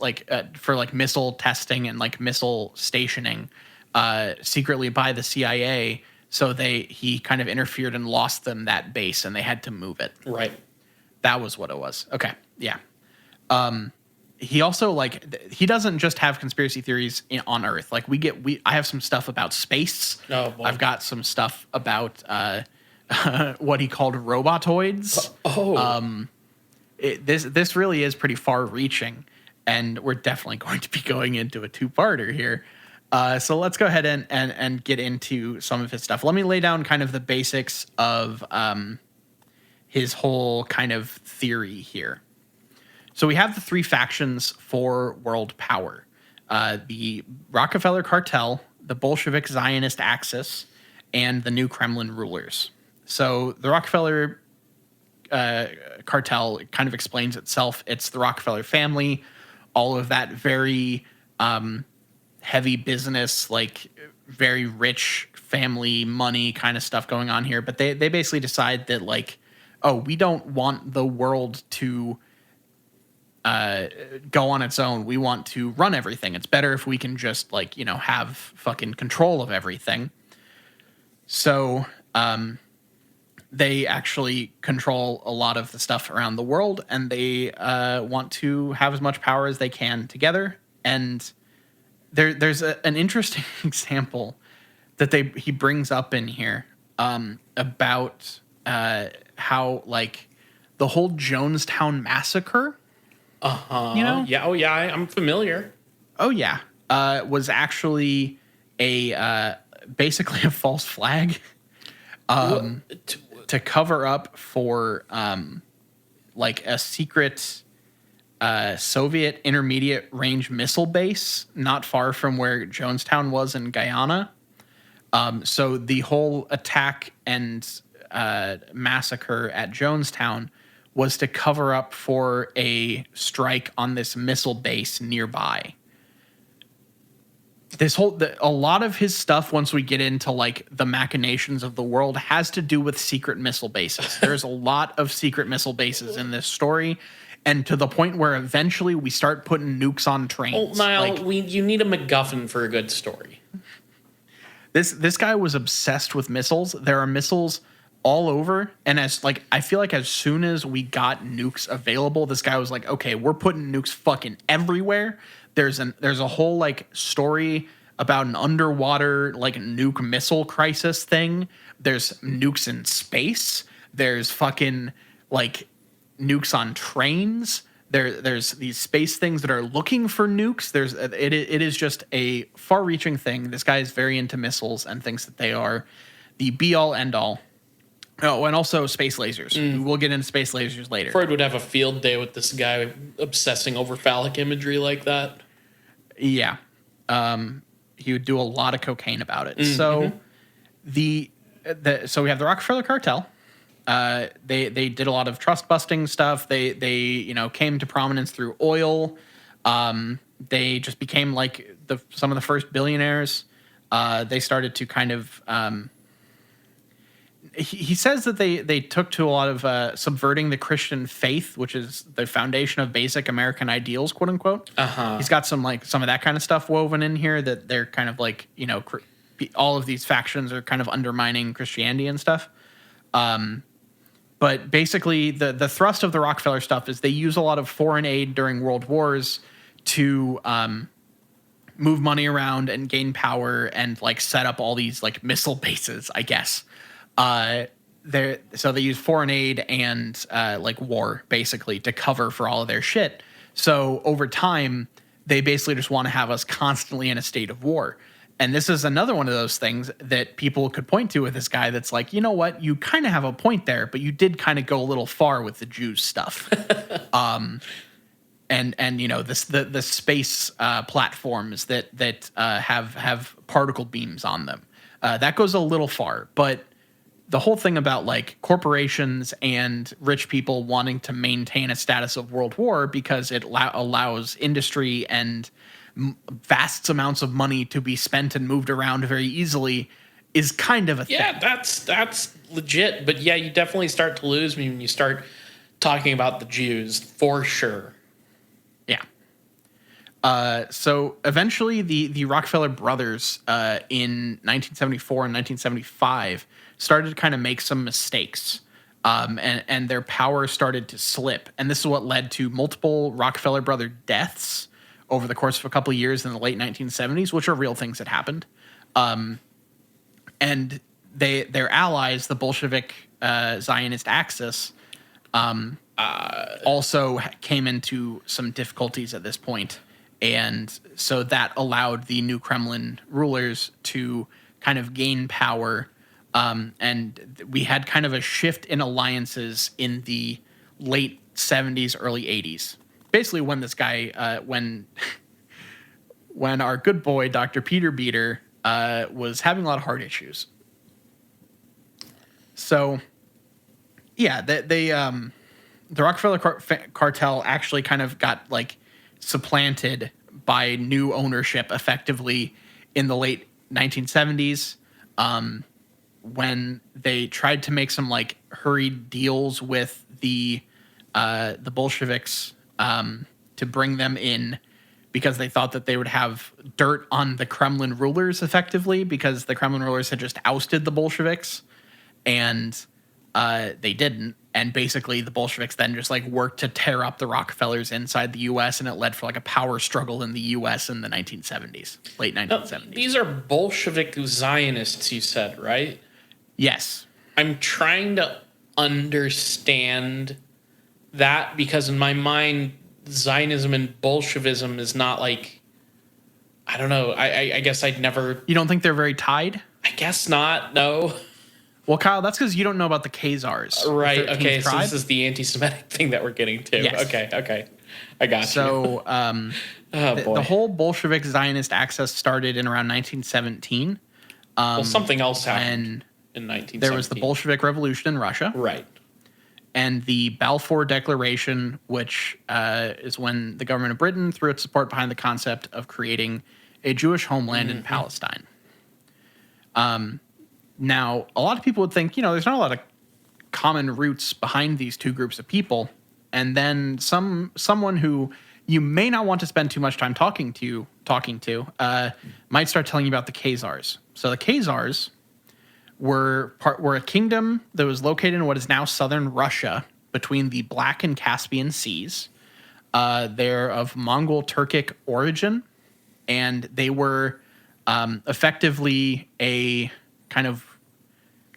for like missile testing and like missile stationing secretly by the CIA. So he kind of interfered and lost them that base, and they had to move it. Right. That was what it was. Okay. Yeah. He also like he doesn't just have conspiracy theories on Earth. Like I have some stuff about space. Oh, boy. I've got some stuff about what he called robotoids. This really is pretty far reaching, and we're definitely going to be going into a two-parter here. So let's go ahead and get into some of his stuff. Let me lay down kind of the basics of his whole kind of theory here. So we have the three factions for world power: the Rockefeller cartel, the Bolshevik Zionist axis, and the new Kremlin rulers. So the Rockefeller cartel kind of explains itself. It's the Rockefeller family, all of that very heavy business, like very rich family money kind of stuff going on here. But they basically decide that like, oh, we don't want the world to go on its own. We want to run everything. It's better if we can just like, have fucking control of everything. So they actually control a lot of the stuff around the world, and they want to have as much power as they can together. And there's an interesting example that he brings up in here about how like the whole Jonestown massacre. Yeah. Oh, yeah. I'm familiar. Oh, yeah. Was actually basically a false flag to cover up for like a secret Soviet intermediate range missile base not far from where Jonestown was in Guyana. So the whole attack and massacre at Jonestown was to cover up for a strike on this missile base nearby. A lot of his stuff, once we get into like the machinations of the world, has to do with secret missile bases. There's a lot of secret missile bases in this story, and to the point where eventually we start putting nukes on trains. Oh, Niall, you need a MacGuffin for a good story. This guy was obsessed with missiles. There are missiles all over, and I feel like as soon as we got nukes available, this guy was like, okay, we're putting nukes fucking everywhere. There's a whole like story about an underwater like nuke missile crisis thing. There's nukes in space. There's fucking like nukes on trains. There's these space things that are looking for nukes. It is just a far-reaching thing. This guy is very into missiles and thinks that they are the be-all, end-all. Oh, and also space lasers. We'll get into space lasers later. Freud would have a field day with this guy obsessing over phallic imagery like that. Yeah. He would do a lot of cocaine about it. So so we have the Rockefeller cartel. They did a lot of trust busting stuff. They came to prominence through oil. They just became like some of the first billionaires. They started to kind of he says that they took to a lot of subverting the Christian faith, which is the foundation of basic American ideals, quote unquote. He's got some of that kind of stuff woven in here, that they're kind of like, all of these factions are kind of undermining Christianity and stuff. But basically the thrust of the Rockefeller stuff is they use a lot of foreign aid during world wars to move money around and gain power and like set up all these like missile bases, I guess. they use foreign aid and like war basically to cover for all of their shit. So over time, they basically just want to have us constantly in a state of war. And this is another one of those things that people could point to with this guy that's like, you know what, you kind of have a point there, but you did kind of go a little far with the Jews stuff. And you know, the space platforms that have particle beams on them. That goes a little far, but the whole thing about like corporations and rich people wanting to maintain a status of world war because it allows industry and vast amounts of money to be spent and moved around very easily is kind of a thing. Yeah, that's legit. But yeah, you definitely start to lose me when you start talking about the Jews, for sure. Yeah. So eventually the Rockefeller brothers in 1974 and 1975 started to kind of make some mistakes. And their power started to slip. And this is what led to multiple Rockefeller brother deaths over the course of a couple of years in the late 1970s, which are real things that happened. And their allies, the Bolshevik Zionist Axis, also came into some difficulties at this point. And so that allowed the New Kremlin rulers to kind of gain power. And we had kind of a shift in alliances in the late 70s, early 80s. Basically, when this guy, when our good boy, Dr. Peter Beater, was having a lot of heart issues. So, yeah, the Rockefeller cartel actually kind of got like supplanted by new ownership effectively in the late 1970s. When they tried to make some like hurried deals with the Bolsheviks to bring them in because they thought that they would have dirt on the Kremlin rulers effectively because the Kremlin rulers had just ousted the Bolsheviks and they didn't. And basically the Bolsheviks then just like worked to tear up the Rockefellers inside the U.S. and it led for like a power struggle in the U.S. in the 1970s, late 1970s. These are Bolshevik Zionists, you said, right? Yes. I'm trying to understand that because in my mind, Zionism and Bolshevism is not like, I don't know. I guess I'd never. You don't think they're very tied? I guess not. No. Well, Kyle, that's because you don't know about the Khazars. Right. Okay. So this is the anti-Semitic thing that we're getting to. Yes. Okay. I got you. So the whole Bolshevik Zionist axis started in around 1917. Well, something else happened in 1917. There was the Bolshevik Revolution in Russia. Right. And the Balfour Declaration, which is when the government of Britain threw its support behind the concept of creating a Jewish homeland in Palestine. Now, a lot of people would think, there's not a lot of common roots behind these two groups of people. And then someone who you may not want to spend too much time talking to might start telling you about the Khazars. So the Khazars were a kingdom that was located in what is now southern Russia between the Black and Caspian Seas. They're of Mongol Turkic origin, and they were effectively a kind of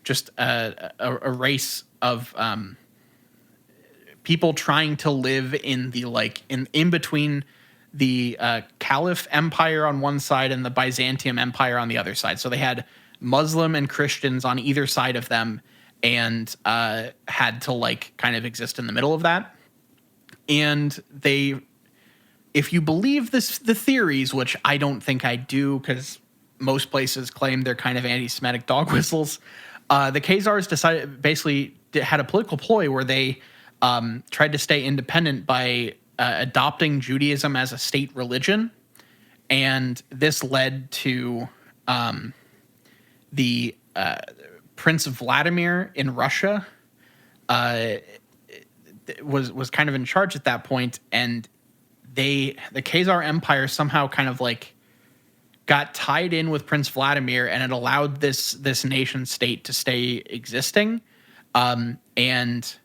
just a race of people trying to live in the in between the Caliph Empire on one side and the Byzantium Empire on the other side. So they had Muslim and Christians on either side of them and had to kind of exist in the middle of that. And if you believe the theories, which I don't think I do because most places claim they're kind of anti-Semitic dog whistles, the Khazars basically had a political ploy where they tried to stay independent by adopting Judaism as a state religion. And this led to the Prince Vladimir in Russia was kind of in charge at that point, and the Khazar Empire somehow kind of got tied in with Prince Vladimir, and it allowed this nation state to stay existing, and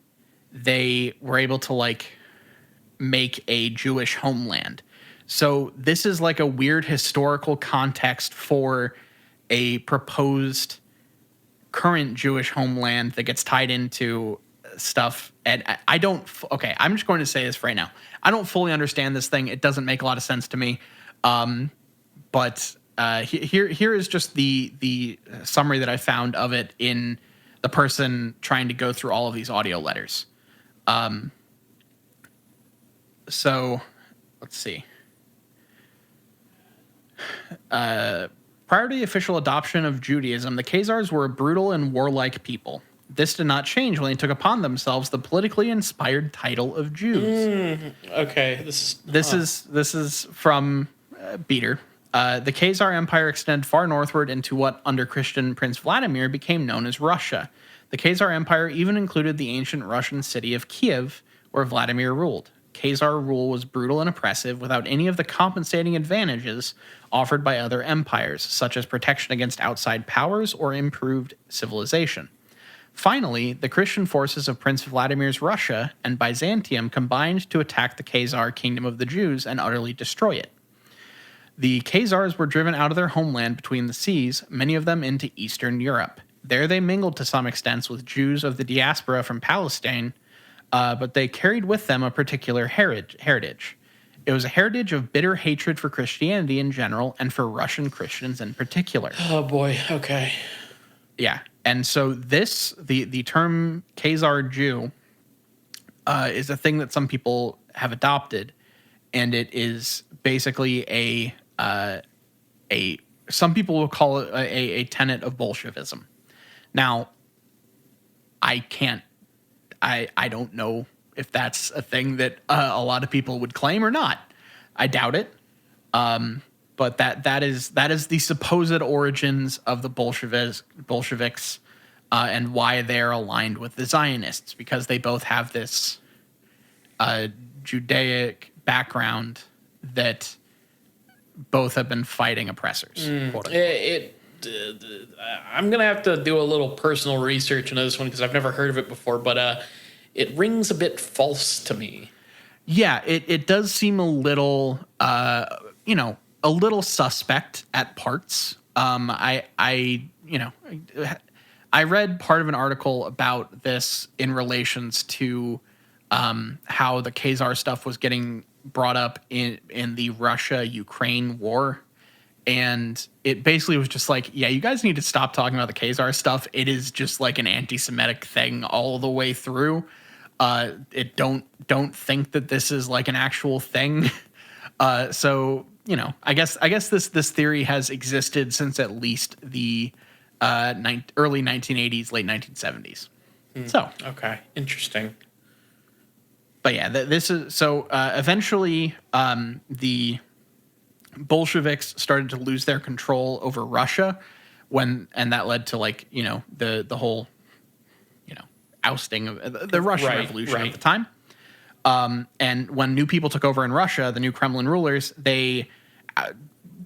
they were able to make a Jewish homeland. So this is a weird historical context for a proposed current Jewish homeland that gets tied into stuff. And I don't. Okay, I'm just going to say this right now. I don't fully understand this thing. It doesn't make a lot of sense to me. But here is just the summary that I found of it in the person trying to go through all of these audio letters. So let's see. Prior to the official adoption of Judaism, the Khazars were a brutal and warlike people. This did not change when they took upon themselves the politically inspired title of Jews. Okay, This is from Beater. The Khazar Empire extended far northward into what, under Christian Prince Vladimir, became known as Russia. The Khazar Empire even included the ancient Russian city of Kiev, where Vladimir ruled. Khazar rule was brutal and oppressive without any of the compensating advantages offered by other empires, such as protection against outside powers or improved civilization. Finally, the Christian forces of Prince Vladimir's Russia and Byzantium combined to attack the Khazar kingdom of the Jews and utterly destroy it. The Khazars were driven out of their homeland between the seas, many of them into Eastern Europe. There they mingled to some extent with Jews of the diaspora from Palestine, but they carried with them a particular heritage. It was a heritage of bitter hatred for Christianity in general and for Russian Christians in particular. Oh boy, okay. Yeah, and so the term Khazar Jew is a thing that some people have adopted, and it is basically some people will call it a tenet of Bolshevism. Now, I don't know if that's a thing that a lot of people would claim or not. I doubt it. But that is the supposed origins of the Bolsheviks and why they're aligned with the Zionists, because they both have this Judaic background that both have been fighting oppressors. I'm gonna have to do a little personal research into this one because I've never heard of it before, but it rings a bit false to me. Yeah, it does seem a little a little suspect at parts. I read part of an article about this in relations to how the Khazar stuff was getting brought up in the Russia-Ukraine war. And it basically was just like, yeah, you guys need to stop talking about the Khazar stuff. It is just like an anti-Semitic thing all the way through. Don't think that this is like an actual thing. So I guess this theory has existed since at least the early 1980s, late 1970s. So okay, interesting. But yeah, this is so. Eventually, the Bolsheviks started to lose their control over Russia, and that led to the whole ousting of the Russian Revolution at the time. And when new people took over in Russia, the new Kremlin rulers, they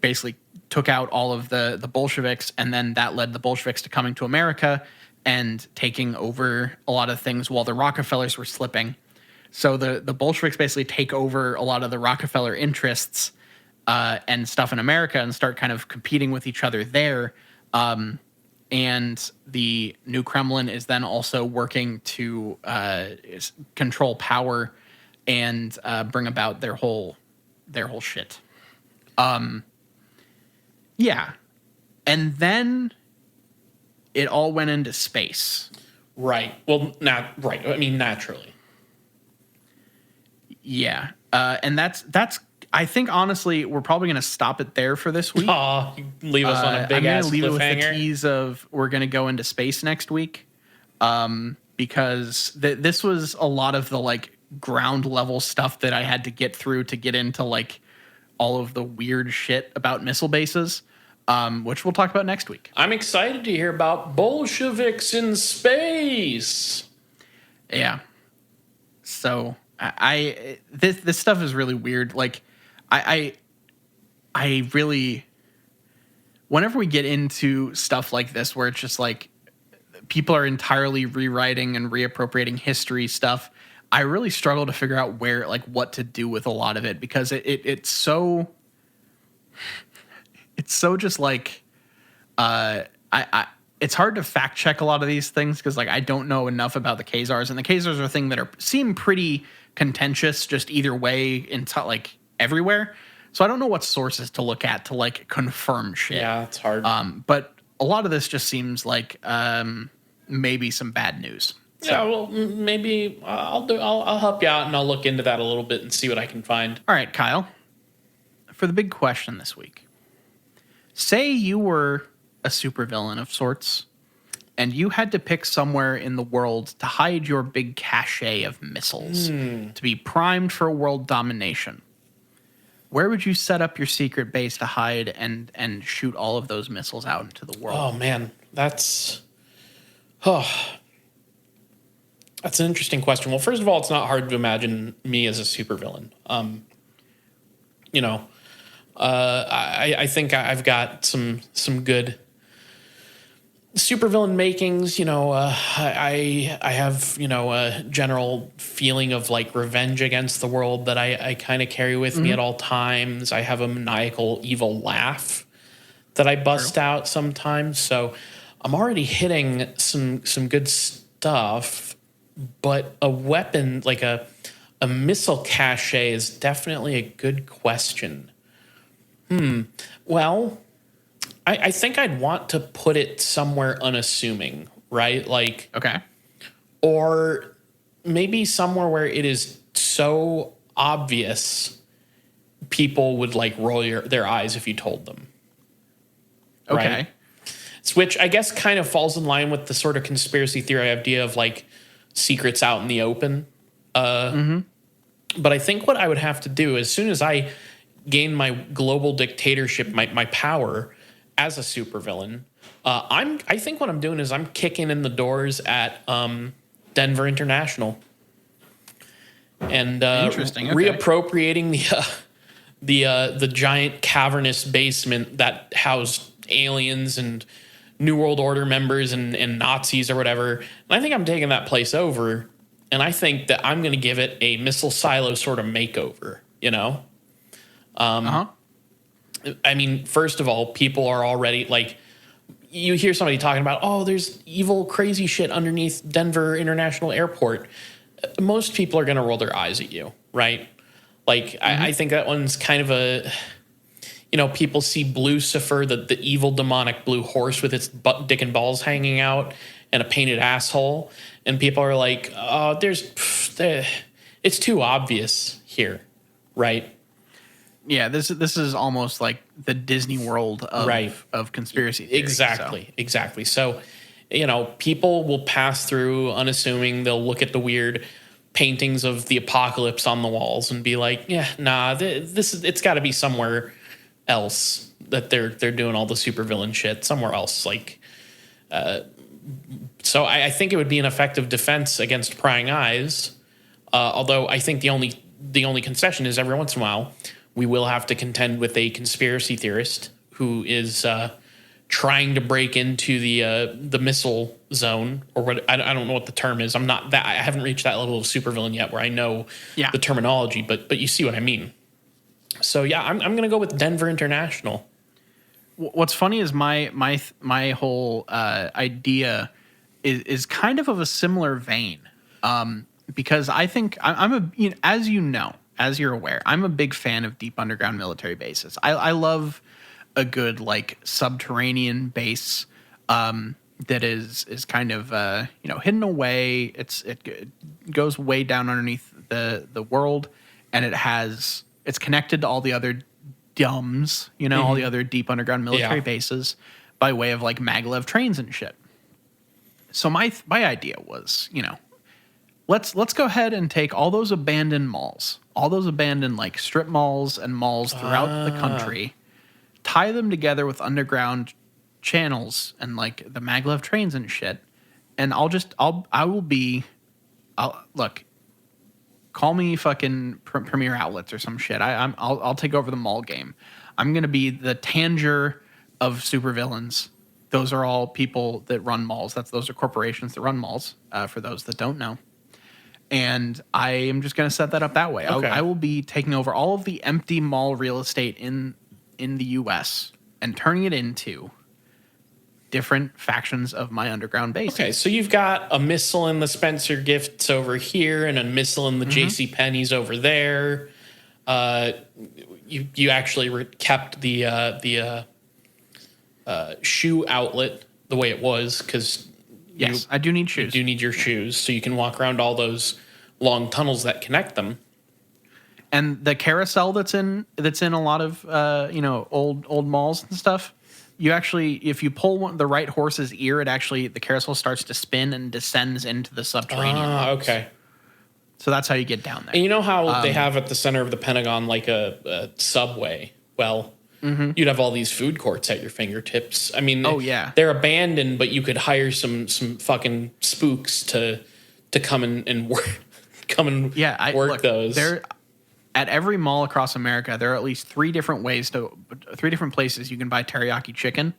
basically took out all of the Bolsheviks, and then that led the Bolsheviks to coming to America and taking over a lot of things while the Rockefellers were slipping. So the Bolsheviks basically take over a lot of the Rockefeller interests and stuff in America and start kind of competing with each other there. And the new Kremlin is then also working to control power and bring about their whole shit. Yeah. And then it all went into space. Right. Well, right. I mean, naturally. Yeah. And that's I think honestly we're probably going to stop it there for this week. Oh, leave us on a big ass cliffhanger. I'm going to leave it with the tease of we're going to go into space next week, because this was a lot of the ground level stuff that I had to get through to get into all of the weird shit about missile bases, which we'll talk about next week. I'm excited to hear about Bolsheviks in space. Yeah. So this stuff is really weird. I really, whenever we get into stuff like this, where it's just people are entirely rewriting and reappropriating history stuff, I really struggle to figure out what to do with a lot of it, because it's so just it's hard to fact check a lot of these things because like I don't know enough about the Khazars, and the Khazars are a thing that seem pretty contentious just either way in like everywhere. So I don't know what sources to look at to like confirm shit. Yeah, it's hard. But a lot of this just seems like maybe some bad news. So, yeah, well, maybe I'll help you out and I'll look into that a little bit and see what I can find. all right, Kyle. For the big question this week, say you were a supervillain of sorts, and you had to pick somewhere in the world to hide your big cache of missiles to be primed for world domination. Where would you set up your secret base to hide and shoot all of those missiles out into the world? Oh man, that's an interesting question. Well, first of all, it's not hard to imagine me as a supervillain. I think I've got some good supervillain makings. I have a general feeling of like revenge against the world that I kind of carry with me at all times. I have a maniacal evil laugh that I bust out sometimes. So I'm already hitting some good stuff. But a weapon like a missile cache is definitely a good question. Well, I think I'd want to put it somewhere unassuming, right? Like, Okay. or maybe somewhere where it is so obvious people would like roll their eyes if you told them. Okay. Right? Which I guess kind of falls in line with the sort of conspiracy theory idea of like secrets out in the open. But I think what I would have to do as soon as I gain my global dictatorship, my power as a supervillain, I think what I'm doing is I'm kicking in the doors at Denver International and Interesting. Okay. reappropriating the giant cavernous basement that housed aliens and New World Order members and Nazis or whatever. And I think I'm taking that place over, and I think that I'm going to give it a missile silo sort of makeover, I mean, first of all, people are already like, you hear somebody talking about, oh, there's evil, crazy shit underneath Denver International Airport. Most people are going to roll their eyes at you, right? Like, I think that one's kind of a... people see Blucifer, the evil demonic blue horse with its butt, dick, and balls hanging out, and a painted asshole, and people are like, "Oh, it's too obvious here, right?" Yeah, this is almost like the Disney World of conspiracy theory. Exactly. So, people will pass through unassuming. They'll look at the weird paintings of the apocalypse on the walls and be like, "Yeah, nah, it's got to be somewhere else that they're doing all the supervillain shit somewhere else." Like, so I think it would be an effective defense against prying eyes. Although I think the only concession is every once in a while we will have to contend with a conspiracy theorist who is trying to break into the missile zone, or what I don't know what the term is. I haven't reached that level of supervillain yet where I know the terminology, but you see what I mean. So yeah, I'm going to go with Denver International. What's funny is my whole idea is kind of a similar vein, because I think as you're aware, I'm a big fan of deep underground military bases. I love a good like subterranean base that is kind of hidden away. It goes way down underneath the world, and it's connected to all the other DUMs, all the other deep underground military bases by way of like maglev trains and shit. So my idea was, let's go ahead and take all those abandoned malls, all those abandoned like strip malls and malls throughout the country, tie them together with underground channels and like the maglev trains and shit. And look, call me fucking Premier Outlets or some shit. I'll take over the mall game. I'm gonna be the Tanger of supervillains. Those are all people that run malls. Those are corporations that run malls. For those that don't know, and I am just gonna set that up that way. Okay. I will be taking over all of the empty mall real estate in the U.S. and turning it into different factions of my underground base. Okay, so you've got a missile in the Spencer Gifts over here and a missile in the J.C. Penney's over there. You actually kept the shoe outlet the way it was because yes, I do need shoes. You do need your shoes so you can walk around all those long tunnels that connect them. And the carousel that's in a lot of old malls and stuff. You actually, if you pull the right horse's ear, the carousel starts to spin and descends into the subterranean. Okay. So that's how you get down there. And you know how they have at the center of the Pentagon like a subway? Well, you'd have all these food courts at your fingertips. I mean, they're abandoned, but you could hire some fucking spooks to come and work work those. At every mall across America, there are at least three different places you can buy teriyaki chicken,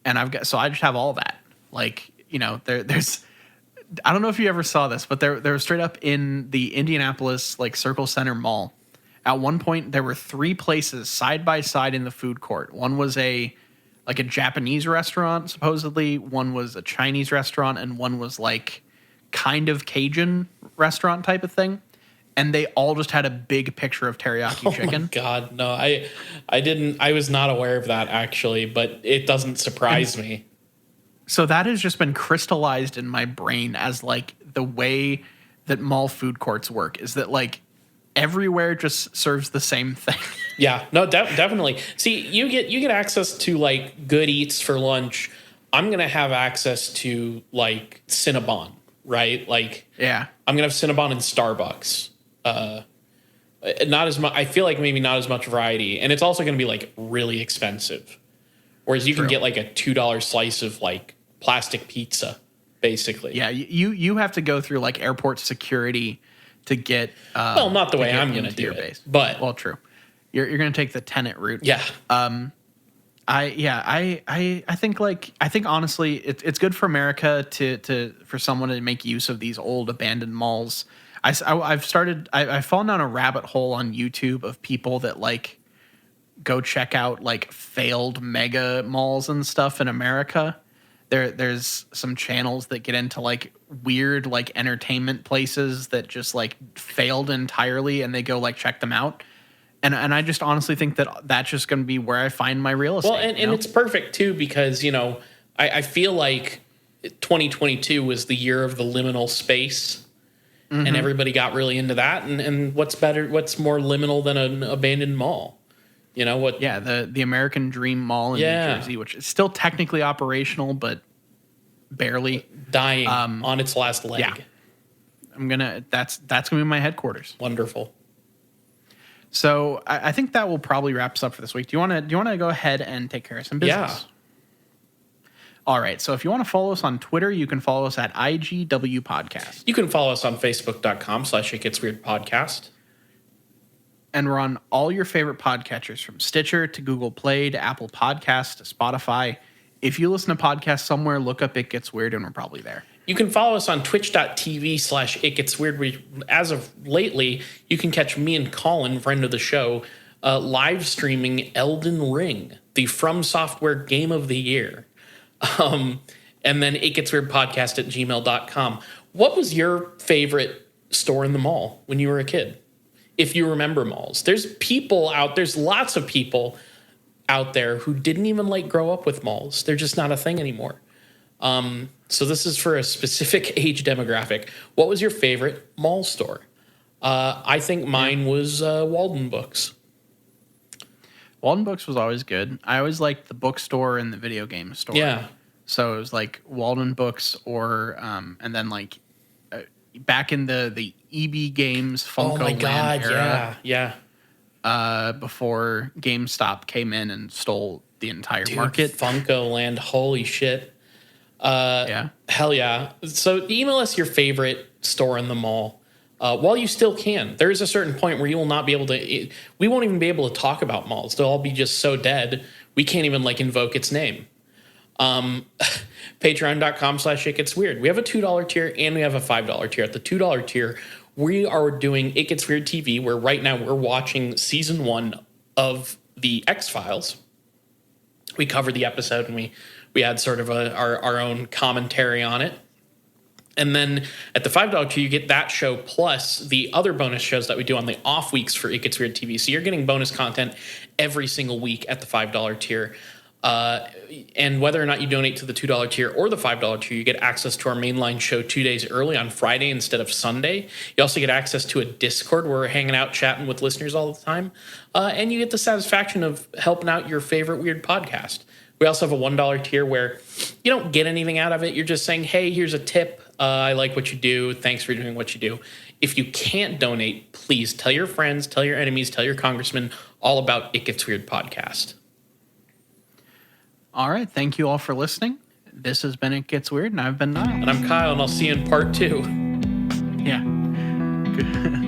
and I just have all that. Like, there's, I don't know if you ever saw this, but they're straight up in the Indianapolis like Circle Center Mall. At one point, there were three places side by side in the food court. One was a Japanese restaurant, supposedly. One was a Chinese restaurant, and one was like kind of Cajun restaurant type of thing. And they all just had a big picture of teriyaki chicken. Oh my God, no, I didn't. I was not aware of that actually, but it doesn't surprise me. So that has just been crystallized in my brain as like the way that mall food courts work is that like everywhere just serves the same thing. Yeah, no, definitely. See, you get access to like good eats for lunch. I'm gonna have access to like Cinnabon, right? Like, yeah, I'm gonna have Cinnabon in Starbucks. Not as much. I feel like maybe not as much variety, and it's also going to be like really expensive. Whereas you can get like a $2 slice of like plastic pizza, basically. Yeah, you have to go through like airport security to get. Well, not the way I'm going to do it, base. But well, true. You're going to take the tenant route. Yeah. I think honestly it's good for America for someone to make use of these old abandoned malls. I've fallen down a rabbit hole on YouTube of people that like go check out like failed mega malls and stuff in America. There's some channels that get into like weird like entertainment places that just like failed entirely, and they go like check them out. And I just honestly think that that's just going to be where I find my real estate. Well, and it's perfect too because I feel like 2022 was the year of the liminal space. And everybody got really into that. And what's more liminal than an abandoned mall? You know what? Yeah, the American Dream Mall in New Jersey, which is still technically operational, but barely dying on its last leg. Yeah, that's gonna be my headquarters. Wonderful. So I think that will probably wrap us up for this week. Do you want to go ahead and take care of some business? Yeah. All right. So if you want to follow us on Twitter, you can follow us at IGW Podcast. You can follow us on Facebook.com/ItGetsWeirdPodcast. And we're on all your favorite podcatchers from Stitcher to Google Play to Apple Podcasts to Spotify. If you listen to podcasts somewhere, look up It Gets Weird and we're probably there. You can follow us on twitch.tv/ItGetsWeird. As of lately, you can catch me and Colin, friend of the show, live streaming Elden Ring, the From Software Game of the Year. And then itgetsweirdpodcast@gmail.com. What was your favorite store in the mall when you were a kid? If you remember malls, there's lots of people out there who didn't even like grow up with malls. They're just not a thing anymore. So this is for a specific age demographic. What was your favorite mall store? I think mine was Walden Books. Walden Books was always good. I always liked the bookstore and the video game store. Yeah. So it was like Walden Books or and then like back in the EB Games Funko Land era. Yeah. Before GameStop came in and stole the entire market. Funko Land, holy shit. Yeah. Hell yeah. So email us your favorite store in the mall. While you still can. There is a certain point where you will not be able to... We won't even be able to talk about malls. They'll all be just so dead, we can't even like invoke its name. Patreon.com/itgetsweird. We have a $2 tier and we have a $5 tier. At the $2 tier, we are doing It Gets Weird TV, where right now we're watching season 1 of the X-Files. We covered the episode and we we had sort of our own commentary on it. And then at the $5 tier, you get that show plus the other bonus shows that we do on the off weeks for It Gets Weird TV. So you're getting bonus content every single week at the $5 tier. And whether or not you donate to the $2 tier or the $5 tier, you get access to our mainline show 2 days early on Friday instead of Sunday. You also get access to a Discord where we're hanging out, chatting with listeners all the time. And you get the satisfaction of helping out your favorite weird podcast. We also have a $1 tier where you don't get anything out of it. You're just saying, hey, here's a tip. I like what you do. Thanks for doing what you do. If you can't donate, please tell your friends, tell your enemies, tell your congressman all about It Gets Weird podcast. All right. Thank you all for listening. This has been It Gets Weird, and I've been Niall. And I'm Kyle, and I'll see you in part 2. Yeah. Good.